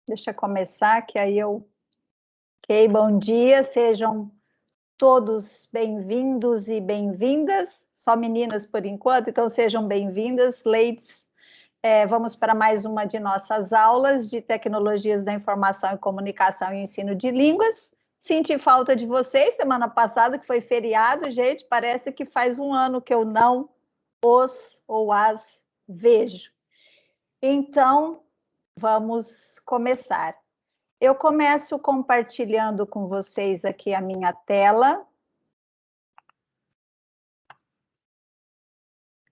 Deixa eu começar, que aí eu... Ok, bom dia, sejam todos bem-vindos e bem-vindas. Só meninas por enquanto, então sejam bem-vindas, ladies. Vamos para mais uma de nossas aulas de Tecnologias da Informação e Comunicação e Ensino de Línguas. Senti falta de vocês semana passada, que foi feriado, gente, parece que faz um ano que eu não os ou as vejo. Então, vamos começar. Eu começo compartilhando com vocês aqui a minha tela.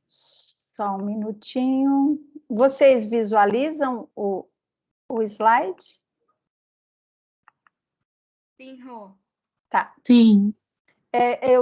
Só um minutinho. Vocês visualizam o slide? Sim, Rô. Tá. Sim.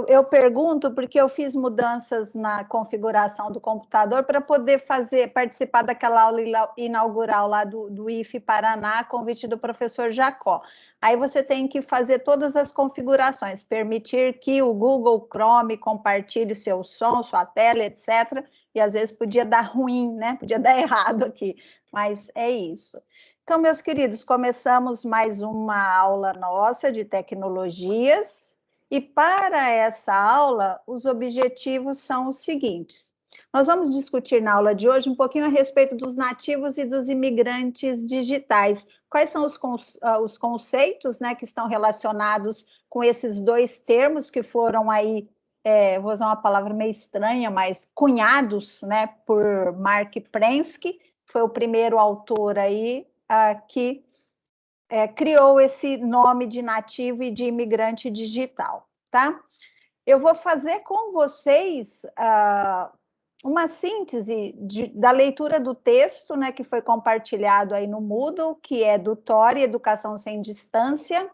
Eu pergunto porque eu fiz mudanças na configuração do computador para poder participar daquela aula inaugural lá do IFE Paraná, convite do professor Jacó. Aí você tem que fazer todas as configurações, permitir que o Google Chrome compartilhe seu som, sua tela, etc. E às vezes podia dar ruim, né? Podia dar errado aqui, mas é isso. Então, meus queridos, começamos mais uma aula nossa de tecnologias. E para essa aula, os objetivos são os seguintes. Nós vamos discutir na aula de hoje um pouquinho a respeito dos nativos e dos imigrantes digitais. Quais são os conceitos, né, que estão relacionados com esses dois termos que foram aí, vou usar uma palavra meio estranha, mas cunhados, né, por Mark Prensky, foi o primeiro autor aí que criou esse nome de nativo e de imigrante digital, tá? Eu vou fazer com vocês uma síntese da leitura do texto, né, que foi compartilhado aí no Moodle, que é do TORI, Educação Sem Distância,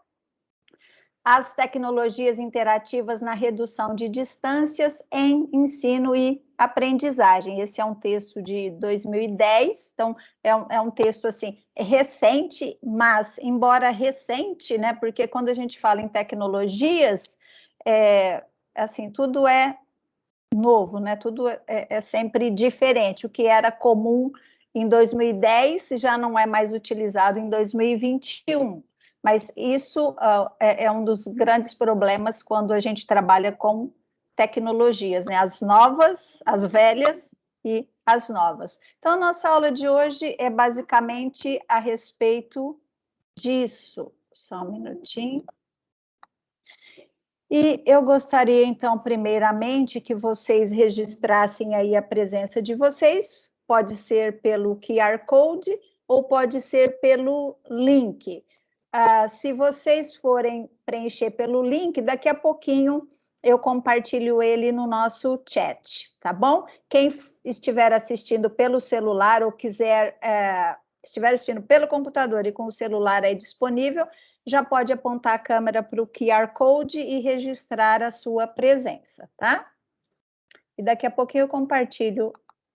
as tecnologias interativas na redução de distâncias em ensino e aprendizagem. Esse é um texto de 2010, então é um texto assim recente, mas embora recente, né? Porque quando a gente fala em tecnologias, assim, tudo é novo, né? Tudo é sempre diferente. O que era comum em 2010 já não é mais utilizado em 2021. Mas isso é um dos grandes problemas quando a gente trabalha com tecnologias, né? As novas, as velhas e as novas. Então, a nossa aula de hoje é basicamente a respeito disso. Só um minutinho. E eu gostaria, então, primeiramente, que vocês registrassem aí a presença de vocês, pode ser pelo QR Code ou pode ser pelo link. Se vocês forem preencher pelo link, daqui a pouquinho eu compartilho ele no nosso chat, tá bom? Quem estiver assistindo pelo celular ou estiver assistindo pelo computador e com o celular aí disponível, já pode apontar a câmera para o QR Code e registrar a sua presença, tá? E daqui a pouquinho eu compartilho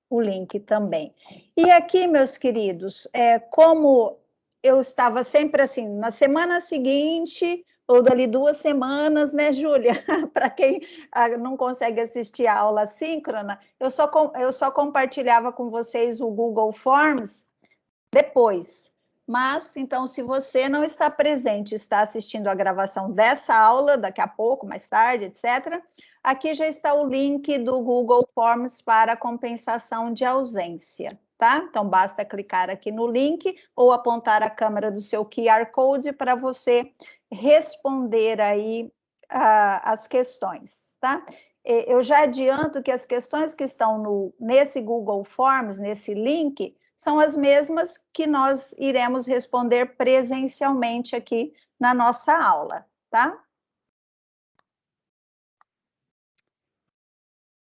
o link também. E aqui, meus queridos, como eu estava sempre assim, na semana seguinte, ou dali 2 semanas, né, Júlia? Para quem não consegue assistir a aula síncrona, eu só compartilhava com vocês o Google Forms depois. Mas, então, se você não está presente, está assistindo a gravação dessa aula, daqui a pouco, mais tarde, etc., aqui já está o link do Google Forms para compensação de ausência, tá? Então, basta clicar aqui no link ou apontar a câmera do seu QR Code para você responder aí as questões, tá? Eu já adianto que as questões que estão nesse Google Forms, nesse link, são as mesmas que nós iremos responder presencialmente aqui na nossa aula, tá?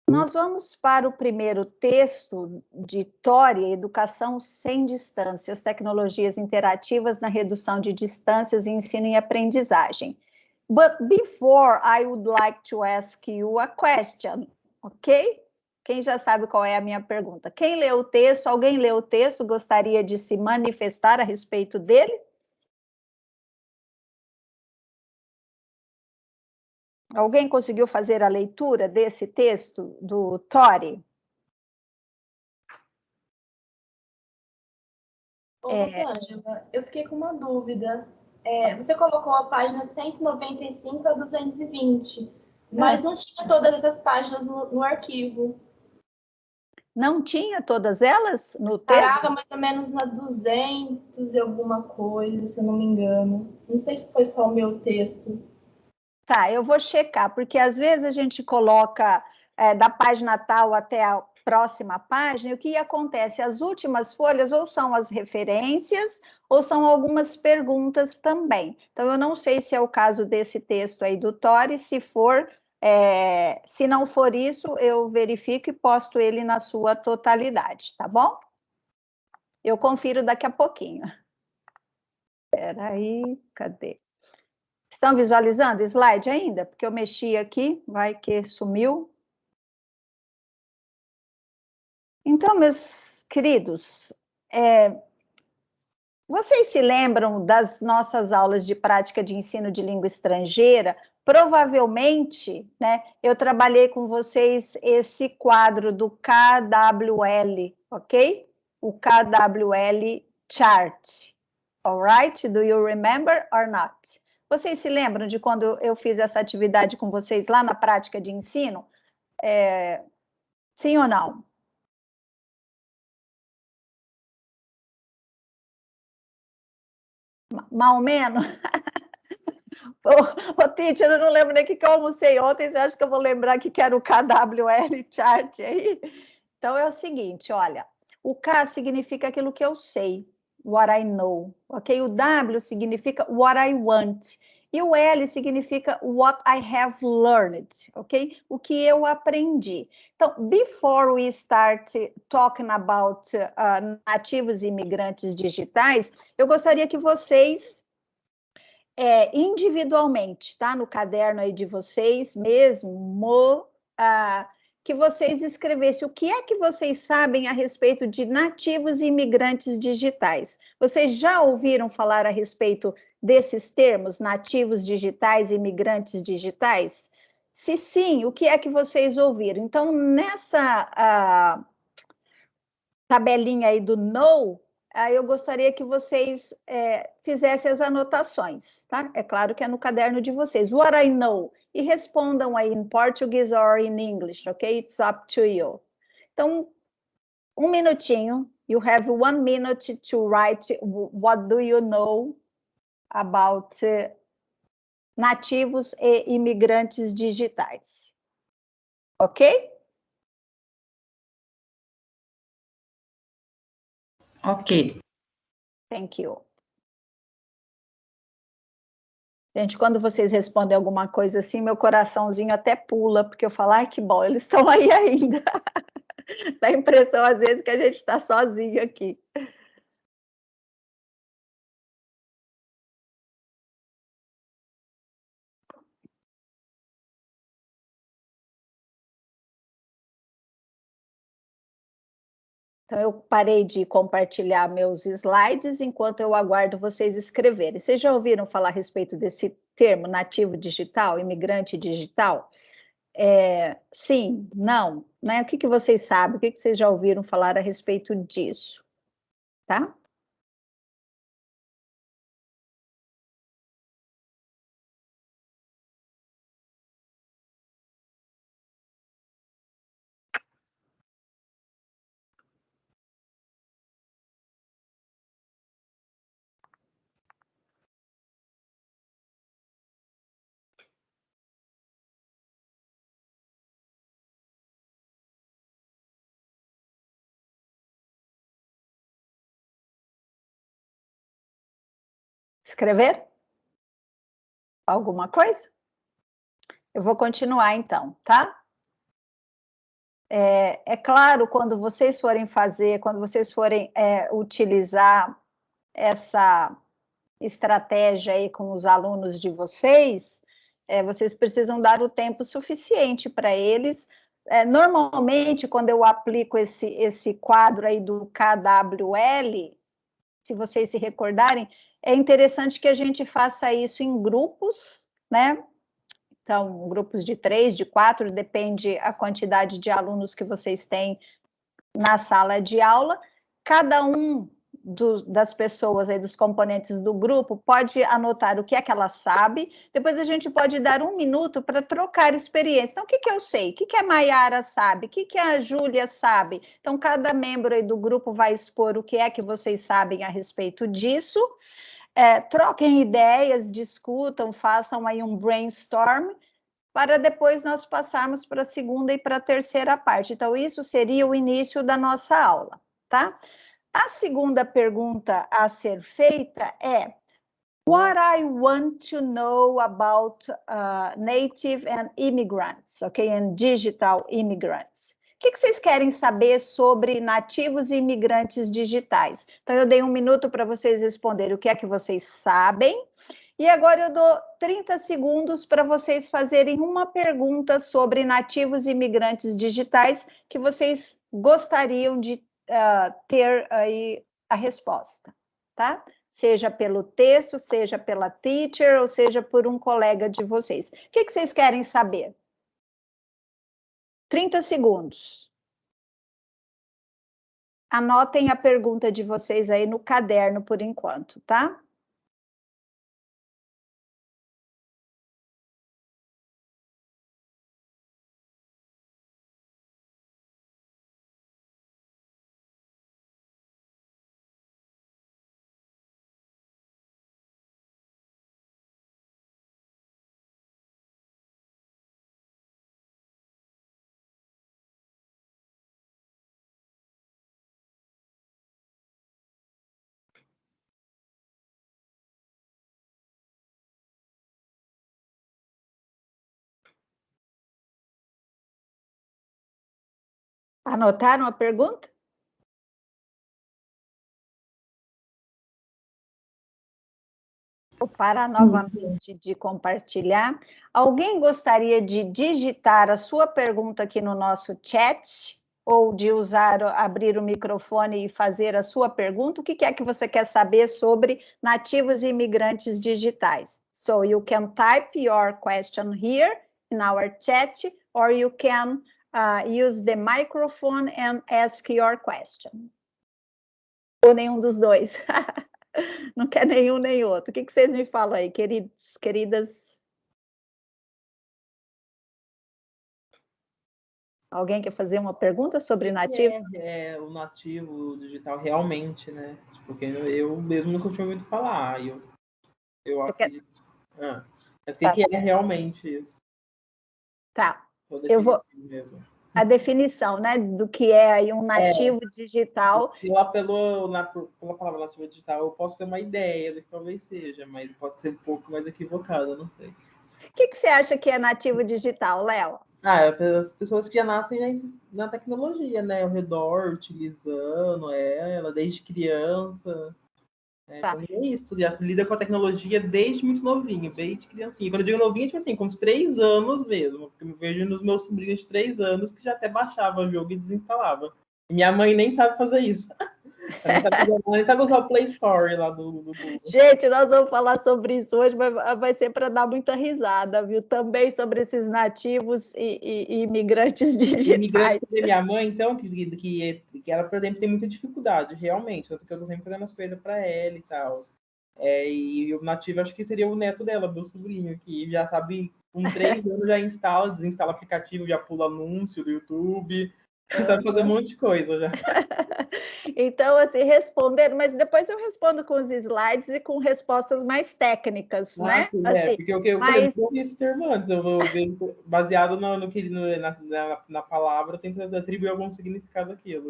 Nós vamos para o primeiro texto de TORI, Educação Sem Distâncias, Tecnologias Interativas na Redução de Distâncias em Ensino e Aprendizagem. But before, I would like to ask you a question, ok? Quem já sabe qual é a minha pergunta? Quem leu o texto? Alguém leu o texto? Gostaria de se manifestar a respeito dele? Alguém conseguiu fazer a leitura desse texto do TORI? Ô, Rosângela, eu fiquei com uma dúvida. Você colocou a página 195 a 220, mas não tinha todas essas páginas no arquivo. Não tinha todas elas no texto? Parava mais ou menos na 200 e alguma coisa, se eu não me engano. Não sei se foi só o meu texto. Tá, eu vou checar, porque às vezes a gente coloca da página tal até a próxima página, e o que acontece? As últimas folhas ou são as referências, ou são algumas perguntas também. Então, eu não sei se é o caso desse texto aí do Tori, se for, se não for isso, eu verifico e posto ele na sua totalidade, tá bom? Eu confiro daqui a pouquinho. Espera aí, cadê? Estão visualizando o slide ainda? Porque eu mexi aqui, vai que sumiu. Então, meus queridos, vocês se lembram das nossas aulas de prática de ensino de língua estrangeira? Provavelmente, né, eu trabalhei com vocês esse quadro do KWL, ok? O KWL chart. Alright? Do you remember or not? Vocês se lembram de quando eu fiz essa atividade com vocês lá na prática de ensino? Sim ou não? Mal ou menos? Ô, teacher, eu não lembro nem o que eu almocei ontem, você acha que eu vou lembrar que era o KWL chart aí? Então, é o seguinte, olha, o K significa aquilo que eu sei, what I know, ok? O W significa what I want, e o L significa what I have learned, ok? O que eu aprendi. Então, before we start talking about nativos e imigrantes digitais, eu gostaria que vocês individualmente, tá? No caderno aí de vocês mesmo, que vocês escrevessem o que é que vocês sabem a respeito de nativos e imigrantes digitais. Vocês já ouviram falar a respeito desses termos, nativos digitais e imigrantes digitais? Se sim, o que é que vocês ouviram? Então, nessa tabelinha aí do know, eu gostaria que vocês fizessem as anotações, tá? É claro que é no caderno de vocês. What I know. E respondam aí em português or in English, ok? It's up to you. Então, um minutinho. You have 1 minute to write what do you know about nativos e imigrantes digitais. Ok? Ok. Thank you. Gente, quando vocês respondem alguma coisa assim, meu coraçãozinho até pula, porque eu falo, ai, que bom, eles estão aí ainda. Dá a impressão, às vezes, que a gente está sozinho aqui. Então, eu parei de compartilhar meus slides enquanto eu aguardo vocês escreverem. Vocês já ouviram falar a respeito desse termo, nativo digital, imigrante digital? Sim, não, né? O que vocês sabem? O que vocês já ouviram falar a respeito disso? Tá? Escrever? Alguma coisa? Eu vou continuar então, tá? É claro, quando vocês forem fazer, quando vocês forem utilizar essa estratégia aí com os alunos de vocês, vocês precisam dar o tempo suficiente para eles. Normalmente, quando eu aplico esse quadro aí do KWL, se vocês se recordarem, é interessante que a gente faça isso em grupos, né? Então, grupos de 3, de 4, depende a quantidade de alunos que vocês têm na sala de aula. Cada um das pessoas aí, dos componentes do grupo, pode anotar o que é que ela sabe, depois a gente pode dar 1 minuto para trocar experiência. Então, o que que eu sei? O que que a Maiara sabe? O que que a Júlia sabe? Então, cada membro aí do grupo vai expor o que é que vocês sabem a respeito disso. Troquem ideias, discutam, façam aí um brainstorm, para depois nós passarmos para a segunda e para a terceira parte. Então, isso seria o início da nossa aula, tá? A segunda pergunta a ser feita é: What I want to know about native and immigrants, okay, and digital immigrants. O que vocês querem saber sobre nativos e imigrantes digitais? Então, eu dei 1 minuto para vocês responderem o que é que vocês sabem. E agora eu dou 30 segundos para vocês fazerem uma pergunta sobre nativos e imigrantes digitais que vocês gostariam de ter aí a resposta, tá? Seja pelo texto, seja pela teacher, ou seja por um colega de vocês. O que vocês querem saber? 30 segundos. Anotem a pergunta de vocês aí no caderno por enquanto, tá? Anotaram a pergunta? Vou parar novamente de compartilhar. Alguém gostaria de digitar a sua pergunta aqui no nosso chat? Ou de abrir o microfone e fazer a sua pergunta? O que é que você quer saber sobre nativos e imigrantes digitais? So you can type your question here in our chat, or you can use the microphone and ask your question. Ou nenhum dos dois. Não quer nenhum nem outro. O que vocês me falam aí, queridos, queridas? Alguém quer fazer uma pergunta sobre nativo? O nativo digital realmente, né? Porque eu mesmo nunca tinha ouvido falar. Eu acredito. Mas o que é realmente isso? Tá. Eu vou. Mesmo. A definição, né, do que é aí um nativo digital. Pela palavra nativo digital, eu posso ter uma ideia do que talvez seja, mas pode ser um pouco mais equivocada, não sei. O que você acha que é nativo digital, Léo? As pessoas que já nascem na tecnologia, né, ao redor, utilizando ela desde criança. Tá. Então é isso, já se lida com a tecnologia desde muito novinho, desde criancinha. Quando eu digo novinho, tipo assim, com uns 3 anos mesmo. Porque eu vejo nos meus sobrinhos de 3 anos que já até baixava o jogo e desinstalava. E minha mãe nem sabe fazer isso. Ela nem sabe usar o Play Store lá do Google. Gente, nós vamos falar sobre isso hoje, mas vai ser para dar muita risada, viu? Também sobre esses nativos e imigrantes digitais. Imigrantes da minha mãe, então, que ela, por exemplo, tem muita dificuldade, realmente. Tanto que eu tô sempre fazendo as coisas para ela e tal. E o nativo, acho que seria o neto dela, meu sobrinho, que já sabe, com 3 anos já instala, desinstala aplicativo, já pula anúncio do YouTube, sabe fazer um monte de coisa já. Então, assim, responder, mas depois eu respondo com os slides e com respostas mais técnicas, né? Sim, assim, porque eu ouvi esse termo antes, eu vou ver, baseado na palavra, eu tento atribuir algum significado àquilo.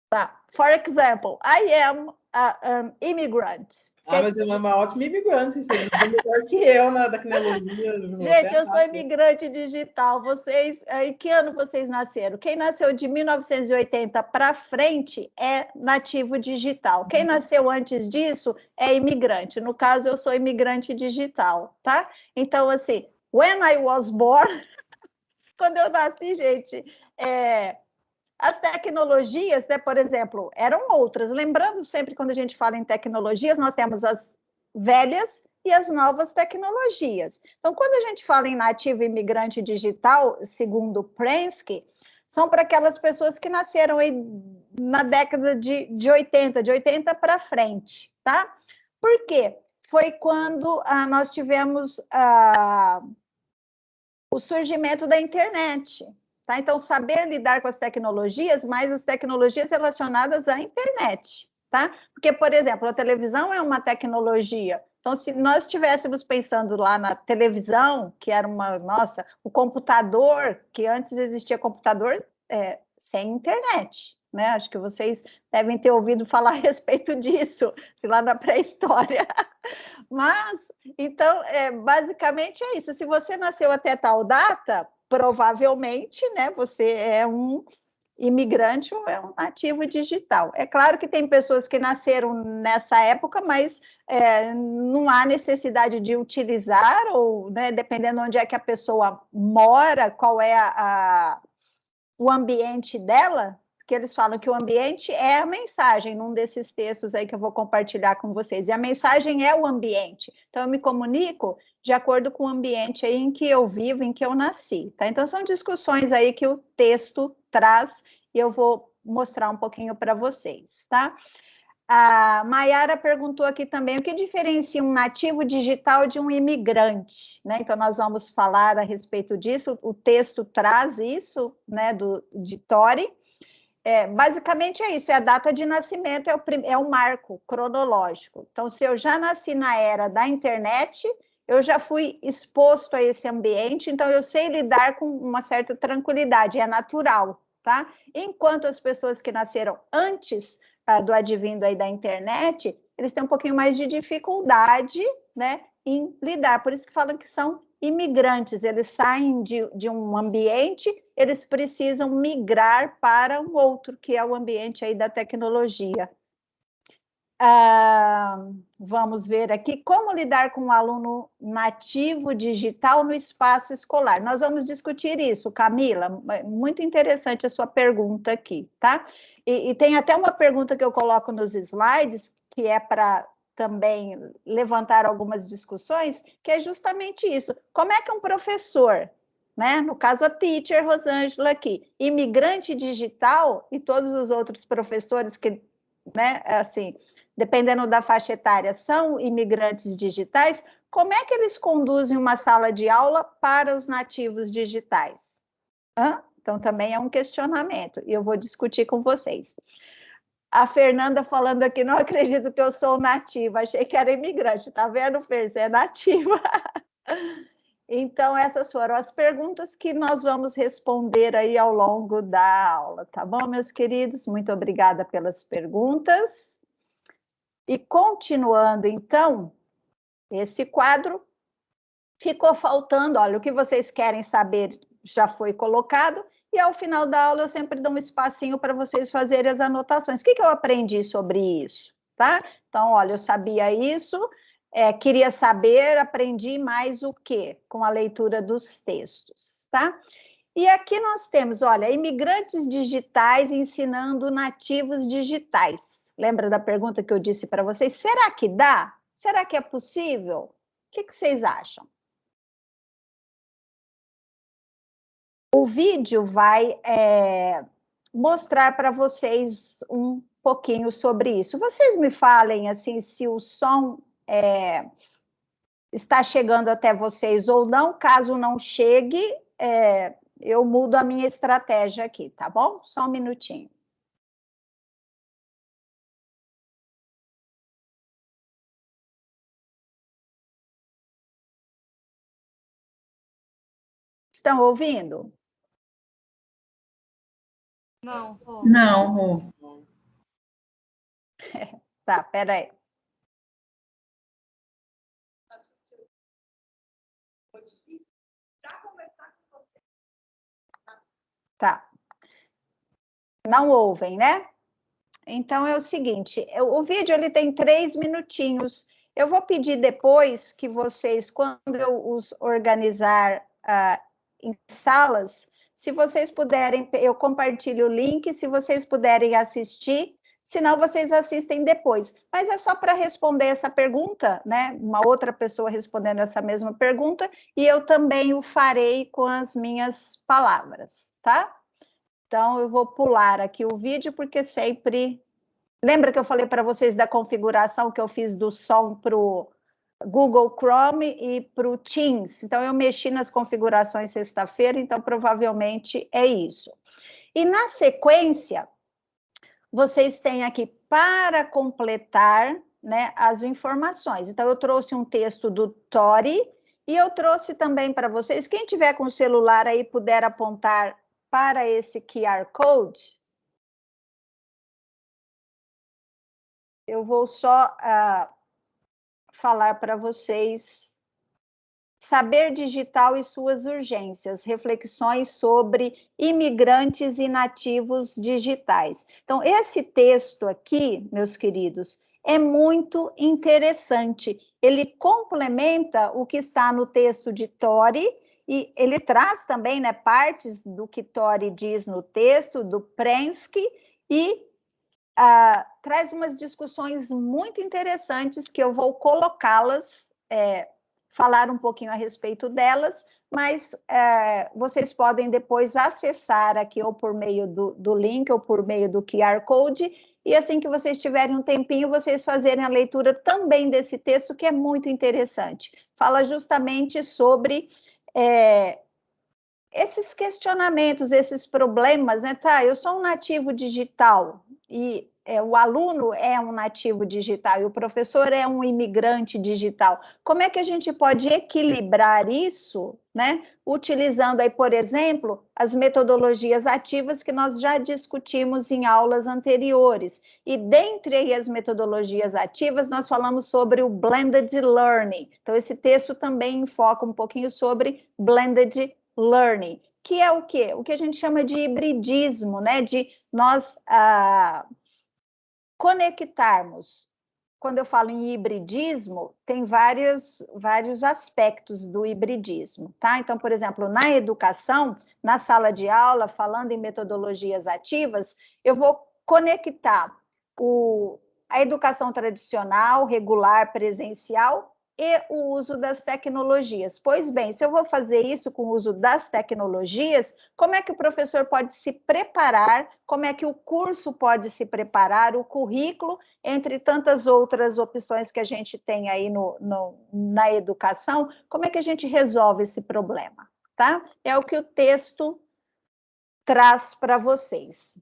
Tá. For example, I am an immigrant. Mas é uma ótima imigrante, você é melhor que eu na tecnologia. Gente, eu sou imigrante digital. Vocês, em que ano vocês nasceram? Quem nasceu de 1980 para frente é nativo digital. Quem nasceu antes disso é imigrante. No caso, eu sou imigrante digital, tá? Então, assim, when I was born, quando eu nasci, gente, as tecnologias, né, por exemplo, eram outras. Lembrando sempre, quando a gente fala em tecnologias, nós temos as velhas e as novas tecnologias. Então, quando a gente fala em nativo imigrante digital, segundo Prensky, são para aquelas pessoas que nasceram aí na década de 80, de 80 para frente, tá? Por quê? Foi quando nós tivemos o surgimento da internet, tá? Então, saber lidar com as tecnologias, mas as tecnologias relacionadas à internet, tá? Porque, por exemplo, a televisão é uma tecnologia. Então, se nós estivéssemos pensando lá na televisão, que era nossa, o computador, que antes existia computador sem internet, né? Acho que vocês devem ter ouvido falar a respeito disso, se lá na pré-história. Mas, então, basicamente é isso. Se você nasceu até tal data, provavelmente, né, você é um imigrante ou é um nativo digital. É claro que tem pessoas que nasceram nessa época, mas não há necessidade de utilizar, ou, né, dependendo onde é que a pessoa mora, qual é o ambiente dela, porque eles falam que o ambiente é a mensagem, num desses textos aí que eu vou compartilhar com vocês, e a mensagem é o ambiente. Então, eu me comunico de acordo com o ambiente aí em que eu vivo, em que eu nasci, tá? Então, são discussões aí que o texto traz, e eu vou mostrar um pouquinho para vocês, tá? A Mayara perguntou aqui também o que diferencia um nativo digital de um imigrante, né? Então, nós vamos falar a respeito disso, o texto traz isso, né, de Tori. Basicamente é isso, é a data de nascimento, é o marco cronológico. Então, se eu já nasci na era da internet, eu já fui exposto a esse ambiente, então eu sei lidar com uma certa tranquilidade, é natural, tá? Enquanto as pessoas que nasceram antes do advindo aí da internet, eles têm um pouquinho mais de dificuldade, né, em lidar, por isso que falam que são imigrantes, eles saem de um ambiente, eles precisam migrar para um outro, que é o ambiente aí da tecnologia. Vamos ver aqui, como lidar com um aluno nativo digital no espaço escolar. Nós vamos discutir isso, Camila, muito interessante a sua pergunta aqui, tá? E tem até uma pergunta que eu coloco nos slides, que é para também levantar algumas discussões, que é justamente isso. Como é que um professor, né, no caso a teacher Rosângela aqui, imigrante digital, e todos os outros professores que, né, assim, dependendo da faixa etária, são imigrantes digitais, como é que eles conduzem uma sala de aula para os nativos digitais? Então, também é um questionamento, e eu vou discutir com vocês. A Fernanda falando aqui, não acredito que eu sou nativa, achei que era imigrante, tá vendo, Fer? Você é nativa. Então, essas foram as perguntas que nós vamos responder aí ao longo da aula, tá bom, meus queridos? Muito obrigada pelas perguntas. E continuando, então, esse quadro, ficou faltando, olha, o que vocês querem saber já foi colocado, e ao final da aula eu sempre dou um espacinho para vocês fazerem as anotações. O que eu aprendi sobre isso, tá? Então, olha, eu sabia isso, queria saber, aprendi mais o quê? Com a leitura dos textos, tá? E aqui nós temos, olha, imigrantes digitais ensinando nativos digitais. Lembra da pergunta que eu disse para vocês? Será que dá? Será que é possível? O que vocês acham? O vídeo vai mostrar para vocês um pouquinho sobre isso. Vocês me falem, assim, se o som está chegando até vocês ou não. Caso não chegue, eu mudo a minha estratégia aqui, tá bom? Só um minutinho. Estão ouvindo? Não, Rô. Não, Rô. Tá, peraí. Tá. Não ouvem, né? Então, é o seguinte, o vídeo ele tem 3 minutinhos. Eu vou pedir depois que vocês, quando eu os organizar em salas, se vocês puderem, eu compartilho o link, se vocês puderem assistir, senão vocês assistem depois. Mas é só para responder essa pergunta, né? Uma outra pessoa respondendo essa mesma pergunta, e eu também o farei com as minhas palavras, tá? Então, eu vou pular aqui o vídeo, porque sempre... Lembra que eu falei para vocês da configuração que eu fiz do som para o Google Chrome e para o Teams? Então, eu mexi nas configurações sexta-feira, então provavelmente é isso. E na sequência, vocês têm aqui para completar, né, as informações. Então, eu trouxe um texto do Tori e eu trouxe também para vocês, quem tiver com o celular aí puder apontar para esse QR Code, eu vou só falar para vocês. Saber digital e suas urgências, reflexões sobre imigrantes e nativos digitais. Então, esse texto aqui, meus queridos, é muito interessante. Ele complementa o que está no texto de Tori, e ele traz também, né, partes do que Tori diz no texto, do Prensky, e traz umas discussões muito interessantes que eu vou colocá-las, falar um pouquinho a respeito delas, mas vocês podem depois acessar aqui ou por meio do link ou por meio do QR Code, e assim que vocês tiverem um tempinho, vocês fazerem a leitura também desse texto, que é muito interessante. Fala justamente sobre esses questionamentos, esses problemas, né? Tá, eu sou um nativo digital e o aluno é um nativo digital e o professor é um imigrante digital. Como é que a gente pode equilibrar isso, né? Utilizando aí, por exemplo, as metodologias ativas que nós já discutimos em aulas anteriores. E dentre aí as metodologias ativas, nós falamos sobre o blended learning. Então, esse texto também enfoca um pouquinho sobre blended learning, que é o quê? O que a gente chama de hibridismo, né? De nós conectarmos. Quando eu falo em hibridismo, tem vários aspectos do hibridismo, tá? Então, por exemplo, na educação, na sala de aula, falando em metodologias ativas, eu vou conectar a educação tradicional, regular, presencial, e o uso das tecnologias. Pois bem, se eu vou fazer isso com o uso das tecnologias, como é que o professor pode se preparar, como é que o curso pode se preparar, o currículo, entre tantas outras opções que a gente tem aí na educação, como é que a gente resolve esse problema, tá? É o que o texto traz para vocês.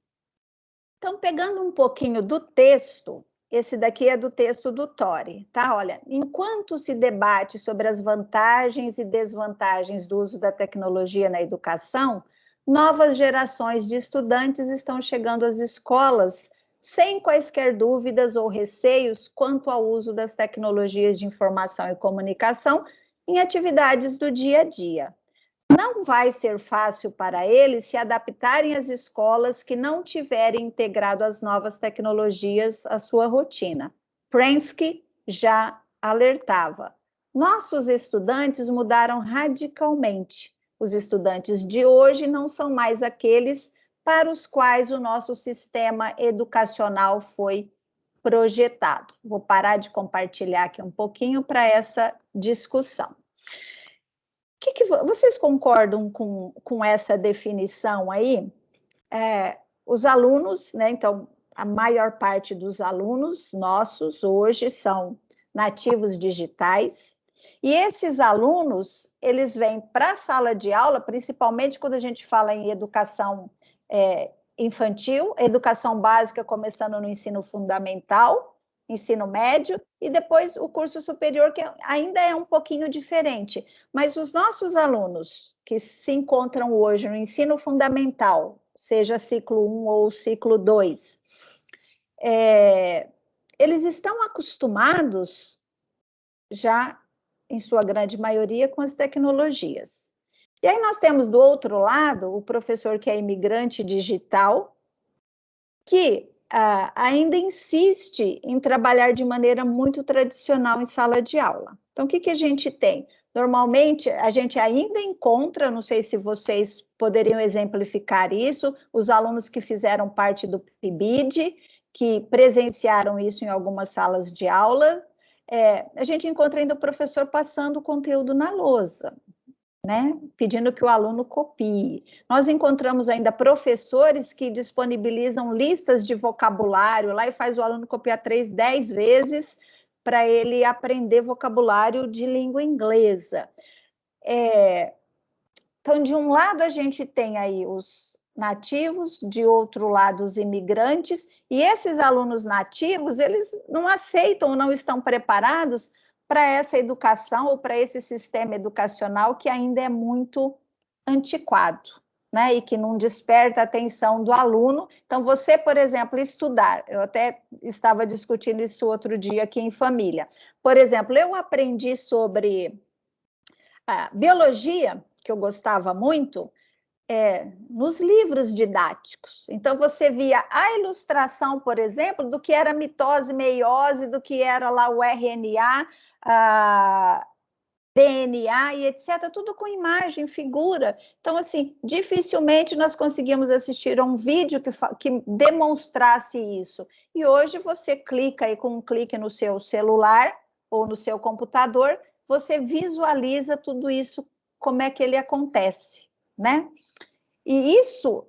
Então, pegando um pouquinho do texto, esse daqui é do texto do Tori, tá? Olha, enquanto se debate sobre as vantagens e desvantagens do uso da tecnologia na educação, novas gerações de estudantes estão chegando às escolas sem quaisquer dúvidas ou receios quanto ao uso das tecnologias de informação e comunicação em atividades do dia a dia. Não vai ser fácil para eles se adaptarem às escolas que não tiverem integrado as novas tecnologias à sua rotina. Prensky já alertava. Nossos estudantes mudaram radicalmente. Os estudantes de hoje não são mais aqueles para os quais o nosso sistema educacional foi projetado. Vou parar de compartilhar aqui um pouquinho para essa discussão. Vocês concordam com essa definição aí? Os alunos, né? Então, a maior parte dos alunos nossos hoje são nativos digitais, e esses alunos, eles vêm para a sala de aula, principalmente quando a gente fala em educação infantil, educação básica começando no ensino fundamental, ensino médio, e depois o curso superior, que ainda é um pouquinho diferente. Mas os nossos alunos que se encontram hoje no ensino fundamental, seja ciclo 1 ou ciclo 2, eles estão acostumados, já em sua grande maioria, com as tecnologias. E aí nós temos do outro lado o professor que é imigrante digital, que ainda insiste em trabalhar de maneira muito tradicional em sala de aula. Então, o que a gente tem? Normalmente, a gente ainda encontra, não sei se vocês poderiam exemplificar isso, os alunos que fizeram parte do PIBID, que presenciaram isso em algumas salas de aula, a gente encontra ainda o professor passando o conteúdo na lousa. né? Pedindo que o aluno copie. Nós encontramos ainda professores que disponibilizam listas de vocabulário lá e faz o aluno copiar 3, 10 vezes para ele aprender vocabulário de língua inglesa. Então, de um lado, a gente tem aí os nativos, de outro lado, os imigrantes, e esses alunos nativos, eles não aceitam ou não estão preparados para essa educação ou para esse sistema educacional que ainda é muito antiquado, né? E que não desperta a atenção do aluno. Então, você, por exemplo, estudar, eu até estava discutindo isso outro dia aqui em família. Por exemplo, eu aprendi sobre a biologia, que eu gostava muito, nos livros didáticos. Então, você via a ilustração, por exemplo, do que era mitose, meiose, do que era lá o RNA, DNA e etc., tudo com imagem, figura. Então, assim, dificilmente nós conseguimos assistir a um vídeo que demonstrasse isso. E hoje você clica aí com um clique no seu celular ou no seu computador, você visualiza tudo isso, como é que ele acontece, né? E isso,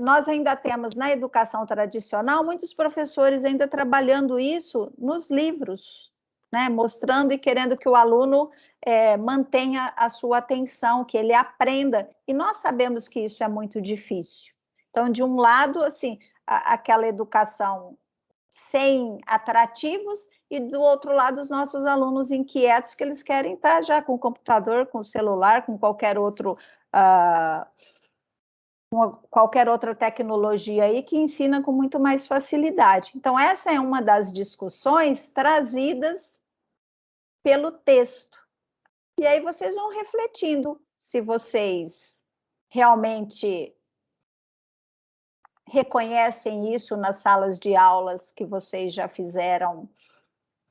nós ainda temos na educação tradicional, muitos professores ainda trabalhando isso nos livros, né? Mostrando e querendo que o aluno mantenha a sua atenção, que ele aprenda. E nós sabemos que isso é muito difícil. Então, de um lado, assim, aquela educação sem atrativos, e do outro lado, os nossos alunos inquietos, que eles querem estar já com o computador, com o celular, com qualquer outro... qualquer outra tecnologia aí que ensina com muito mais facilidade. Então, essa é uma das discussões trazidas pelo texto. E aí vocês vão refletindo se vocês realmente reconhecem isso nas salas de aulas que vocês já fizeram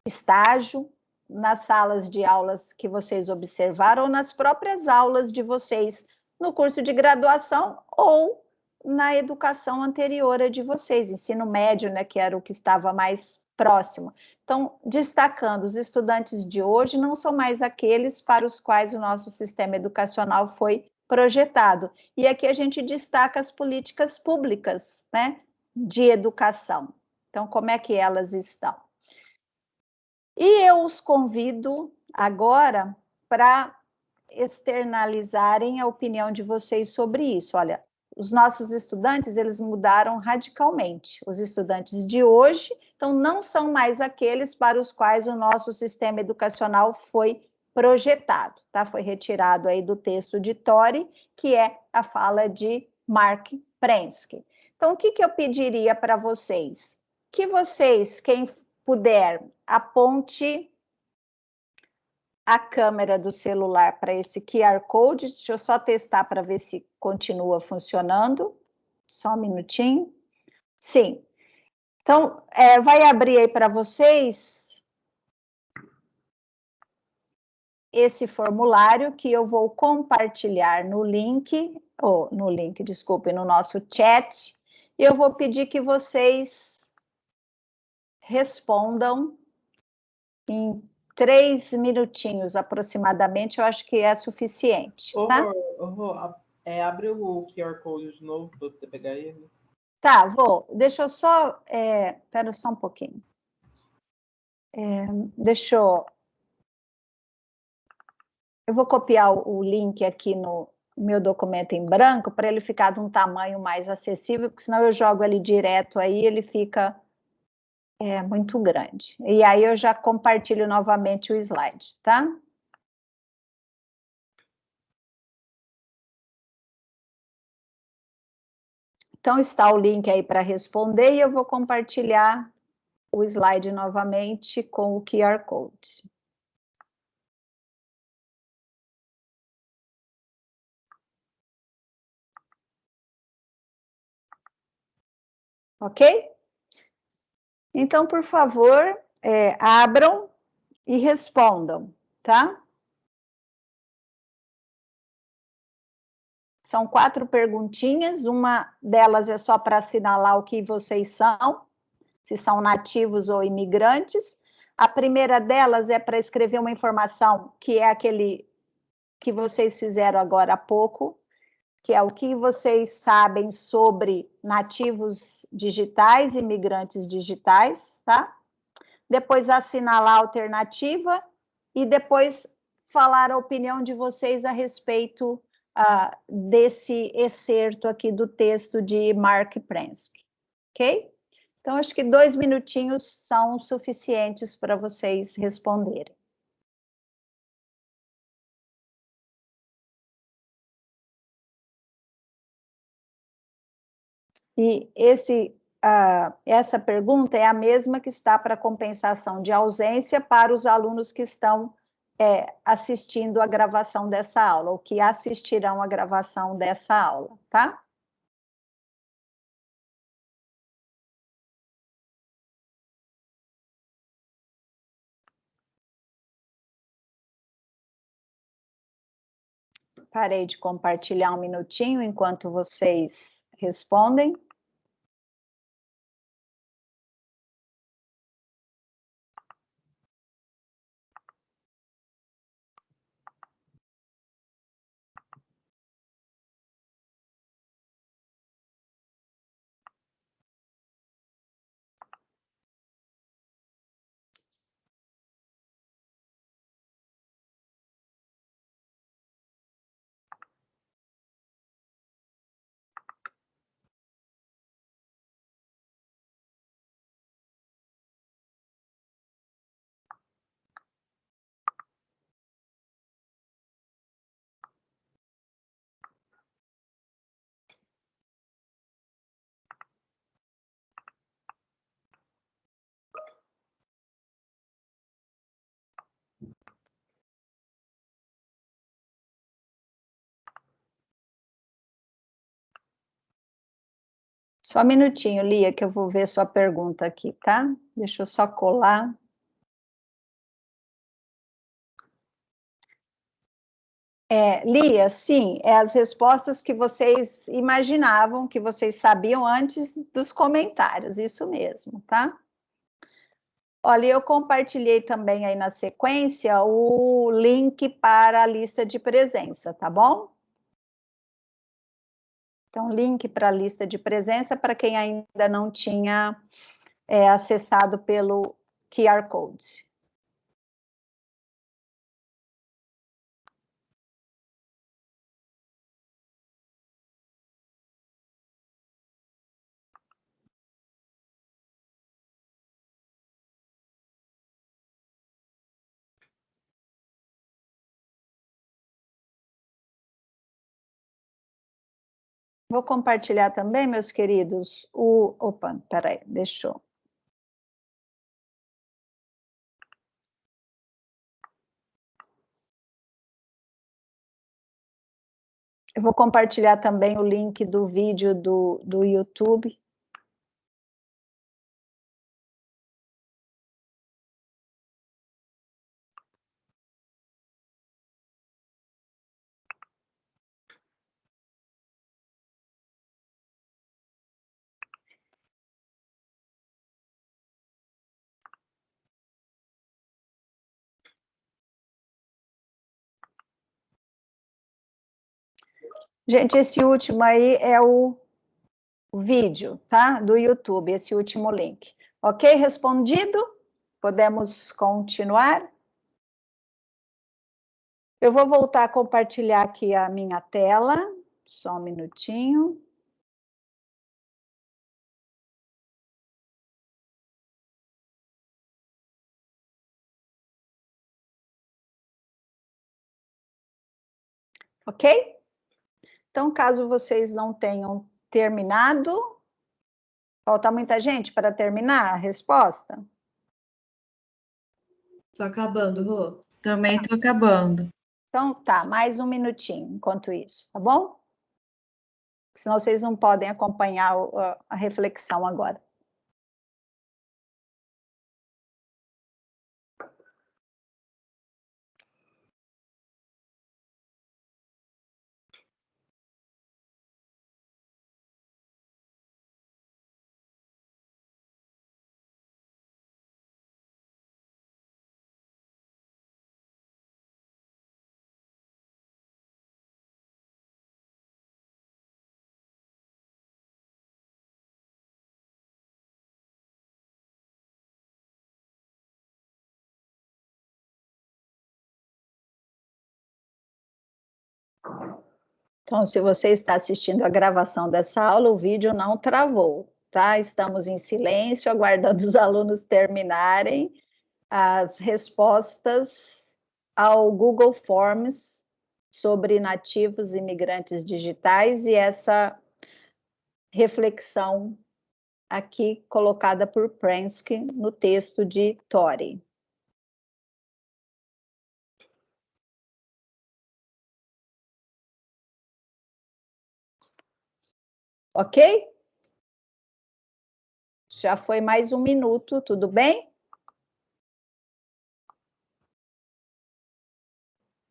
estágio, nas salas de aulas que vocês observaram, ou nas próprias aulas de vocês no curso de graduação ou na educação anterior de vocês, ensino médio, né, que era o que estava mais próximo. Então, destacando, os estudantes de hoje não são mais aqueles para os quais o nosso sistema educacional foi projetado. E aqui a gente destaca as políticas públicas, né, de educação. Então, como é que elas estão? E eu os convido agora para externalizarem a opinião de vocês sobre isso. Olha, os nossos estudantes, eles mudaram radicalmente. Os estudantes de hoje, então, não são mais aqueles para os quais o nosso sistema educacional foi projetado, tá? Foi retirado aí do texto de Torrey, que é a fala de Mark Prensky. Então, o que eu pediria para vocês? Que vocês, quem puder, aponte a câmera do celular para esse QR Code. Deixa eu só testar para ver se continua funcionando. Só um minutinho. Sim. Então, vai abrir aí para vocês esse formulário que eu vou compartilhar no link, desculpe, no nosso chat, e eu vou pedir que vocês respondam em 3 minutinhos aproximadamente, eu acho que é suficiente. Tá? Abre o QR Code de novo para você pegar ele. Tá, vou. Deixa eu só... Espera só um pouquinho. Eu vou copiar o link aqui no meu documento em branco para ele ficar de um tamanho mais acessível, porque senão eu jogo ele direto aí, ele fica muito grande. E aí eu já compartilho novamente o slide, tá? Então, está o link aí para responder e eu vou compartilhar o slide novamente com o QR Code. Ok? Então, por favor, abram e respondam, tá? São 4 perguntinhas, uma delas é só para assinalar o que vocês são, se são nativos ou imigrantes. A primeira delas é para escrever uma informação que é aquele que vocês fizeram agora há pouco, que é o que vocês sabem sobre nativos digitais, imigrantes digitais, tá? Depois assinalar a alternativa e depois falar a opinião de vocês a respeito desse excerto aqui do texto de Mark Prensky, ok? Então, acho que 2 minutinhos são suficientes para vocês responderem. E essa pergunta é a mesma que está para compensação de ausência para os alunos que estão assistindo a gravação dessa aula, ou que assistirão a gravação dessa aula, tá? Parei de compartilhar um minutinho enquanto vocês respondem. Só um minutinho, Lia, que eu vou ver sua pergunta aqui, tá? Deixa eu só colar. Lia, sim, as respostas que vocês imaginavam, que vocês sabiam antes dos comentários, isso mesmo, tá? Olha, eu compartilhei também aí na sequência o link para a lista de presença, tá bom? Então, link para a lista de presença para quem ainda não tinha acessado pelo QR Code. Vou compartilhar também, meus queridos, Opa, peraí, deixa eu... Eu vou compartilhar também o link do vídeo do YouTube. Gente, esse último aí é o vídeo, tá? Do YouTube, esse último link. Ok? Respondido? Podemos continuar? Eu vou voltar a compartilhar aqui a minha tela, só um minutinho. Ok? Então, caso vocês não tenham terminado, falta muita gente para terminar a resposta? Tô acabando, Rô. Também tô acabando. Então, tá, mais um minutinho enquanto isso, tá bom? Senão vocês não podem acompanhar a reflexão agora. Então, se você está assistindo a gravação dessa aula, o vídeo não travou, tá? Estamos em silêncio, aguardando os alunos terminarem as respostas ao Google Forms sobre nativos imigrantes digitais e essa reflexão aqui colocada por Prensky no texto de Torrey. Ok? Já foi mais 1 minuto, tudo bem?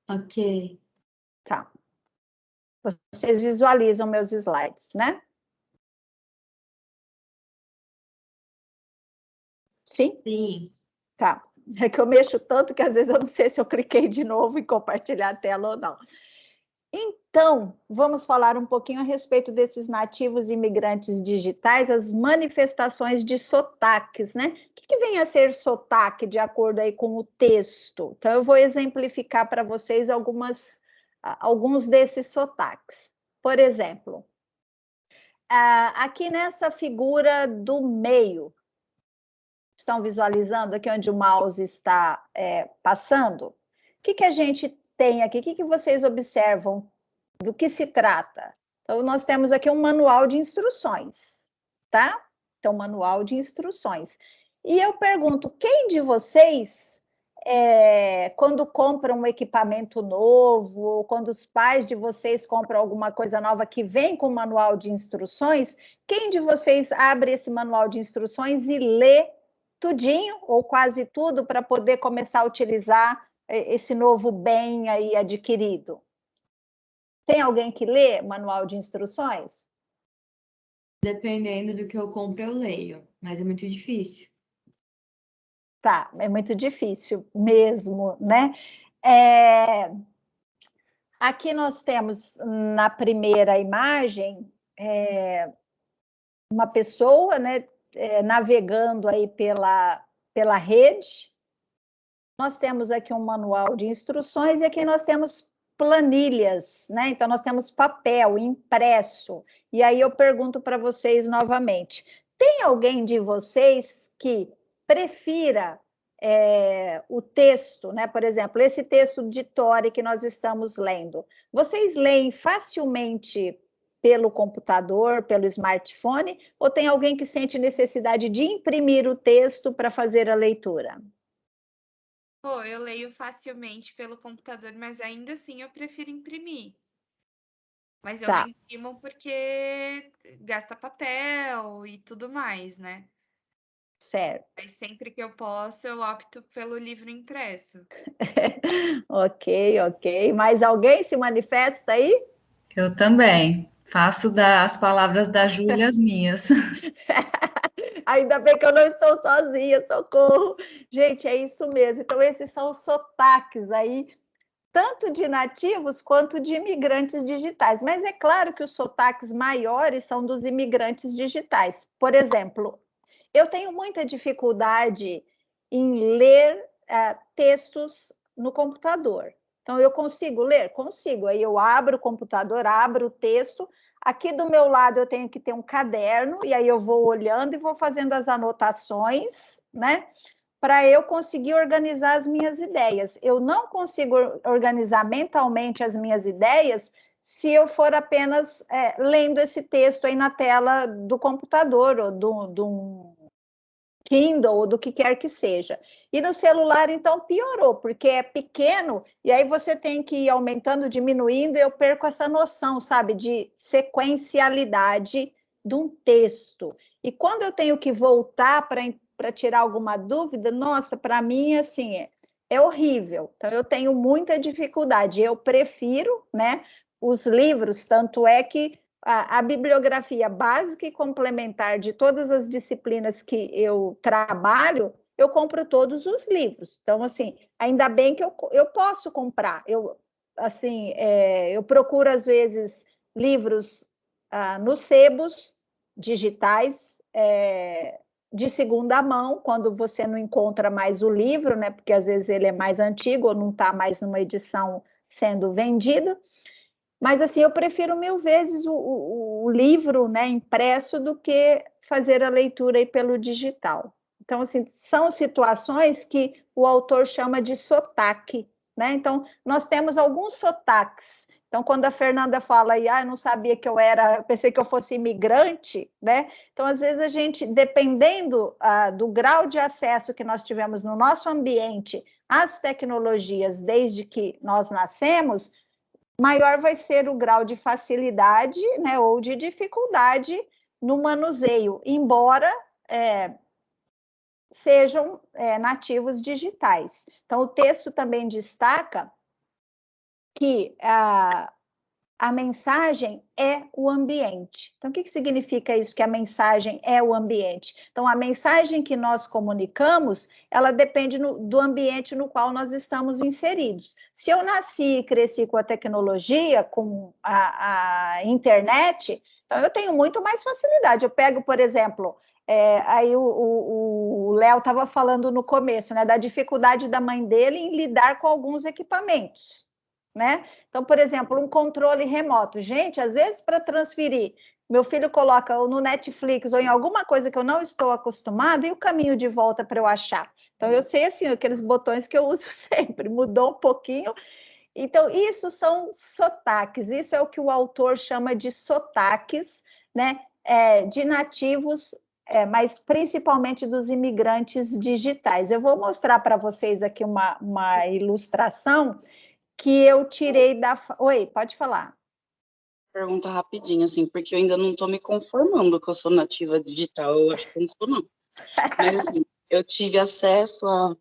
Ok. Tá. Vocês visualizam meus slides, né? Sim? Sim. Tá. É que eu mexo tanto que às vezes eu não sei se eu cliquei de novo em compartilhar a tela ou não. Então, vamos falar um pouquinho a respeito desses nativos imigrantes digitais, as manifestações de sotaques, né? O que vem a ser sotaque, de acordo aí com o texto? Então, eu vou exemplificar para vocês alguns desses sotaques. Por exemplo, aqui nessa figura do meio, estão visualizando aqui onde o mouse está passando? O que a gente tem aqui? O que vocês observam? Do que se trata? Então, nós temos aqui um manual de instruções, tá? Então, manual de instruções. E eu pergunto, quem de vocês, quando compra um equipamento novo, ou quando os pais de vocês compram alguma coisa nova que vem com manual de instruções, quem de vocês abre esse manual de instruções e lê tudinho, ou quase tudo, para poder começar a utilizar esse novo bem aí adquirido? Tem alguém que lê manual de instruções? Dependendo do que eu compro, eu leio, mas é muito difícil. Tá, é muito difícil mesmo, né? Aqui nós temos, na primeira imagem, uma pessoa, né, navegando aí pela rede. Nós temos aqui um manual de instruções e aqui nós temos planilhas, né? Então, nós temos papel impresso. E aí eu pergunto para vocês novamente: tem alguém de vocês que prefira o texto, né? Por exemplo, esse texto de Torrey que nós estamos lendo, vocês leem facilmente pelo computador, pelo smartphone, ou tem alguém que sente necessidade de imprimir o texto para fazer a leitura? Pô, eu leio facilmente pelo computador, mas ainda assim eu prefiro imprimir. Mas eu não Tá. imprimo porque gasta papel e tudo mais, né? Certo. Mas sempre que eu posso, eu opto pelo livro impresso. Ok, ok. Mais alguém se manifesta aí? Eu também. Faço as palavras da Júlia as minhas. Ainda bem que eu não estou sozinha, socorro. Gente, é isso mesmo. Então, esses são os sotaques aí, tanto de nativos quanto de imigrantes digitais. Mas é claro que os sotaques maiores são dos imigrantes digitais. Por exemplo, eu tenho muita dificuldade em ler textos no computador. Então, eu consigo ler? Consigo. Aí eu abro o computador, abro o texto. Aqui do meu lado eu tenho que ter um caderno, e aí eu vou olhando e vou fazendo as anotações, né? Para eu conseguir organizar as minhas ideias. Eu não consigo organizar mentalmente as minhas ideias se eu for apenas lendo esse texto aí na tela do computador ou do Kindle ou do que quer que seja. E no celular, então, piorou, porque é pequeno, e aí você tem que ir aumentando, diminuindo, e eu perco essa noção, sabe, de sequencialidade de um texto. E quando eu tenho que voltar para tirar alguma dúvida, nossa, para mim, assim, é horrível. Então, eu tenho muita dificuldade. Eu prefiro, né, os livros, tanto é que a bibliografia básica e complementar de todas as disciplinas que eu trabalho, eu compro todos os livros. Então, assim, ainda bem que eu posso comprar. Eu procuro, às vezes, livros nos sebos digitais, de segunda mão, quando você não encontra mais o livro, né? Porque às vezes ele é mais antigo ou não está mais numa edição sendo vendido. Mas, assim, eu prefiro 1000 vezes o livro, né, impresso do que fazer a leitura aí pelo digital. Então, assim, são situações que o autor chama de sotaque, né? Então, nós temos alguns sotaques. Então, quando a Fernanda fala aí, eu não sabia que eu pensei que eu fosse imigrante, né? Então, às vezes a gente, dependendo do grau de acesso que nós tivemos no nosso ambiente às tecnologias desde que nós nascemos, maior vai ser o grau de facilidade, né, ou de dificuldade no manuseio, embora sejam nativos digitais. Então, o texto também destaca que a mensagem é o ambiente. Então, o que significa isso, que a mensagem é o ambiente? Então, a mensagem que nós comunicamos, ela depende do ambiente no qual nós estamos inseridos. Se eu nasci e cresci com a tecnologia, com a internet, então eu tenho muito mais facilidade. Eu pego, por exemplo, aí o Léo estava falando no começo, né, da dificuldade da mãe dele em lidar com alguns equipamentos, né? Então, por exemplo, um controle remoto. Gente, às vezes para transferir, meu filho coloca no Netflix ou em alguma coisa que eu não estou acostumada e o caminho de volta para eu achar. Então, eu sei, assim, aqueles botões que eu uso sempre, mudou um pouquinho. Então, isso são sotaques, isso é o que o autor chama de sotaques, né? De nativos, mas principalmente dos imigrantes digitais. Eu vou mostrar para vocês aqui uma ilustração que eu tirei da... Oi, pode falar. Pergunta rapidinho, assim, porque eu ainda não estou me conformando que eu sou nativa digital, eu acho que eu não sou, não. Mas, assim, eu tive acesso a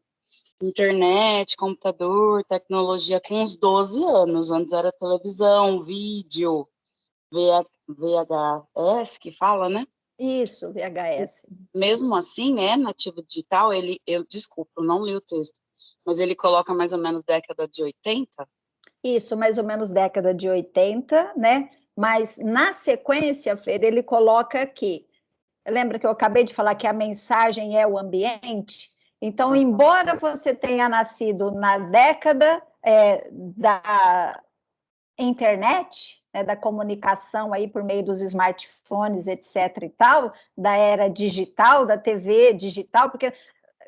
internet, computador, tecnologia com uns 12 anos. Antes era televisão, vídeo, VHS, que fala, né? Isso, VHS. Mesmo assim, é nativo digital, desculpa, eu não li o texto, mas ele coloca mais ou menos década de 80? Isso, mais ou menos década de 80, né? Mas na sequência, Fer, ele coloca aqui. Lembra que eu acabei de falar que a mensagem é o ambiente? Então, embora você tenha nascido na década da internet, né, da comunicação aí por meio dos smartphones, etc. e tal, da era digital, da TV digital, porque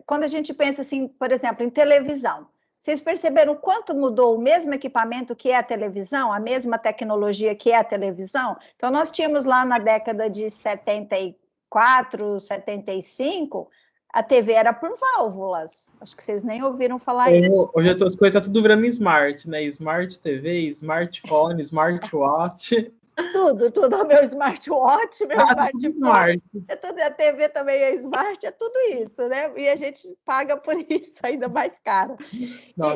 quando a gente pensa assim, por exemplo, em televisão, vocês perceberam o quanto mudou o mesmo equipamento que é a televisão, a mesma tecnologia que é a televisão? Então, nós tínhamos lá na década de 74, 75, a TV era por válvulas. Acho que vocês nem ouviram falar isso. Hoje as coisas estão tudo virando smart, né? Smart TV, smartphone, smartwatch. Tudo, o meu smartwatch, meu smartphone, smart. A TV também é smart, é tudo isso, né? E a gente paga por isso, ainda mais caro.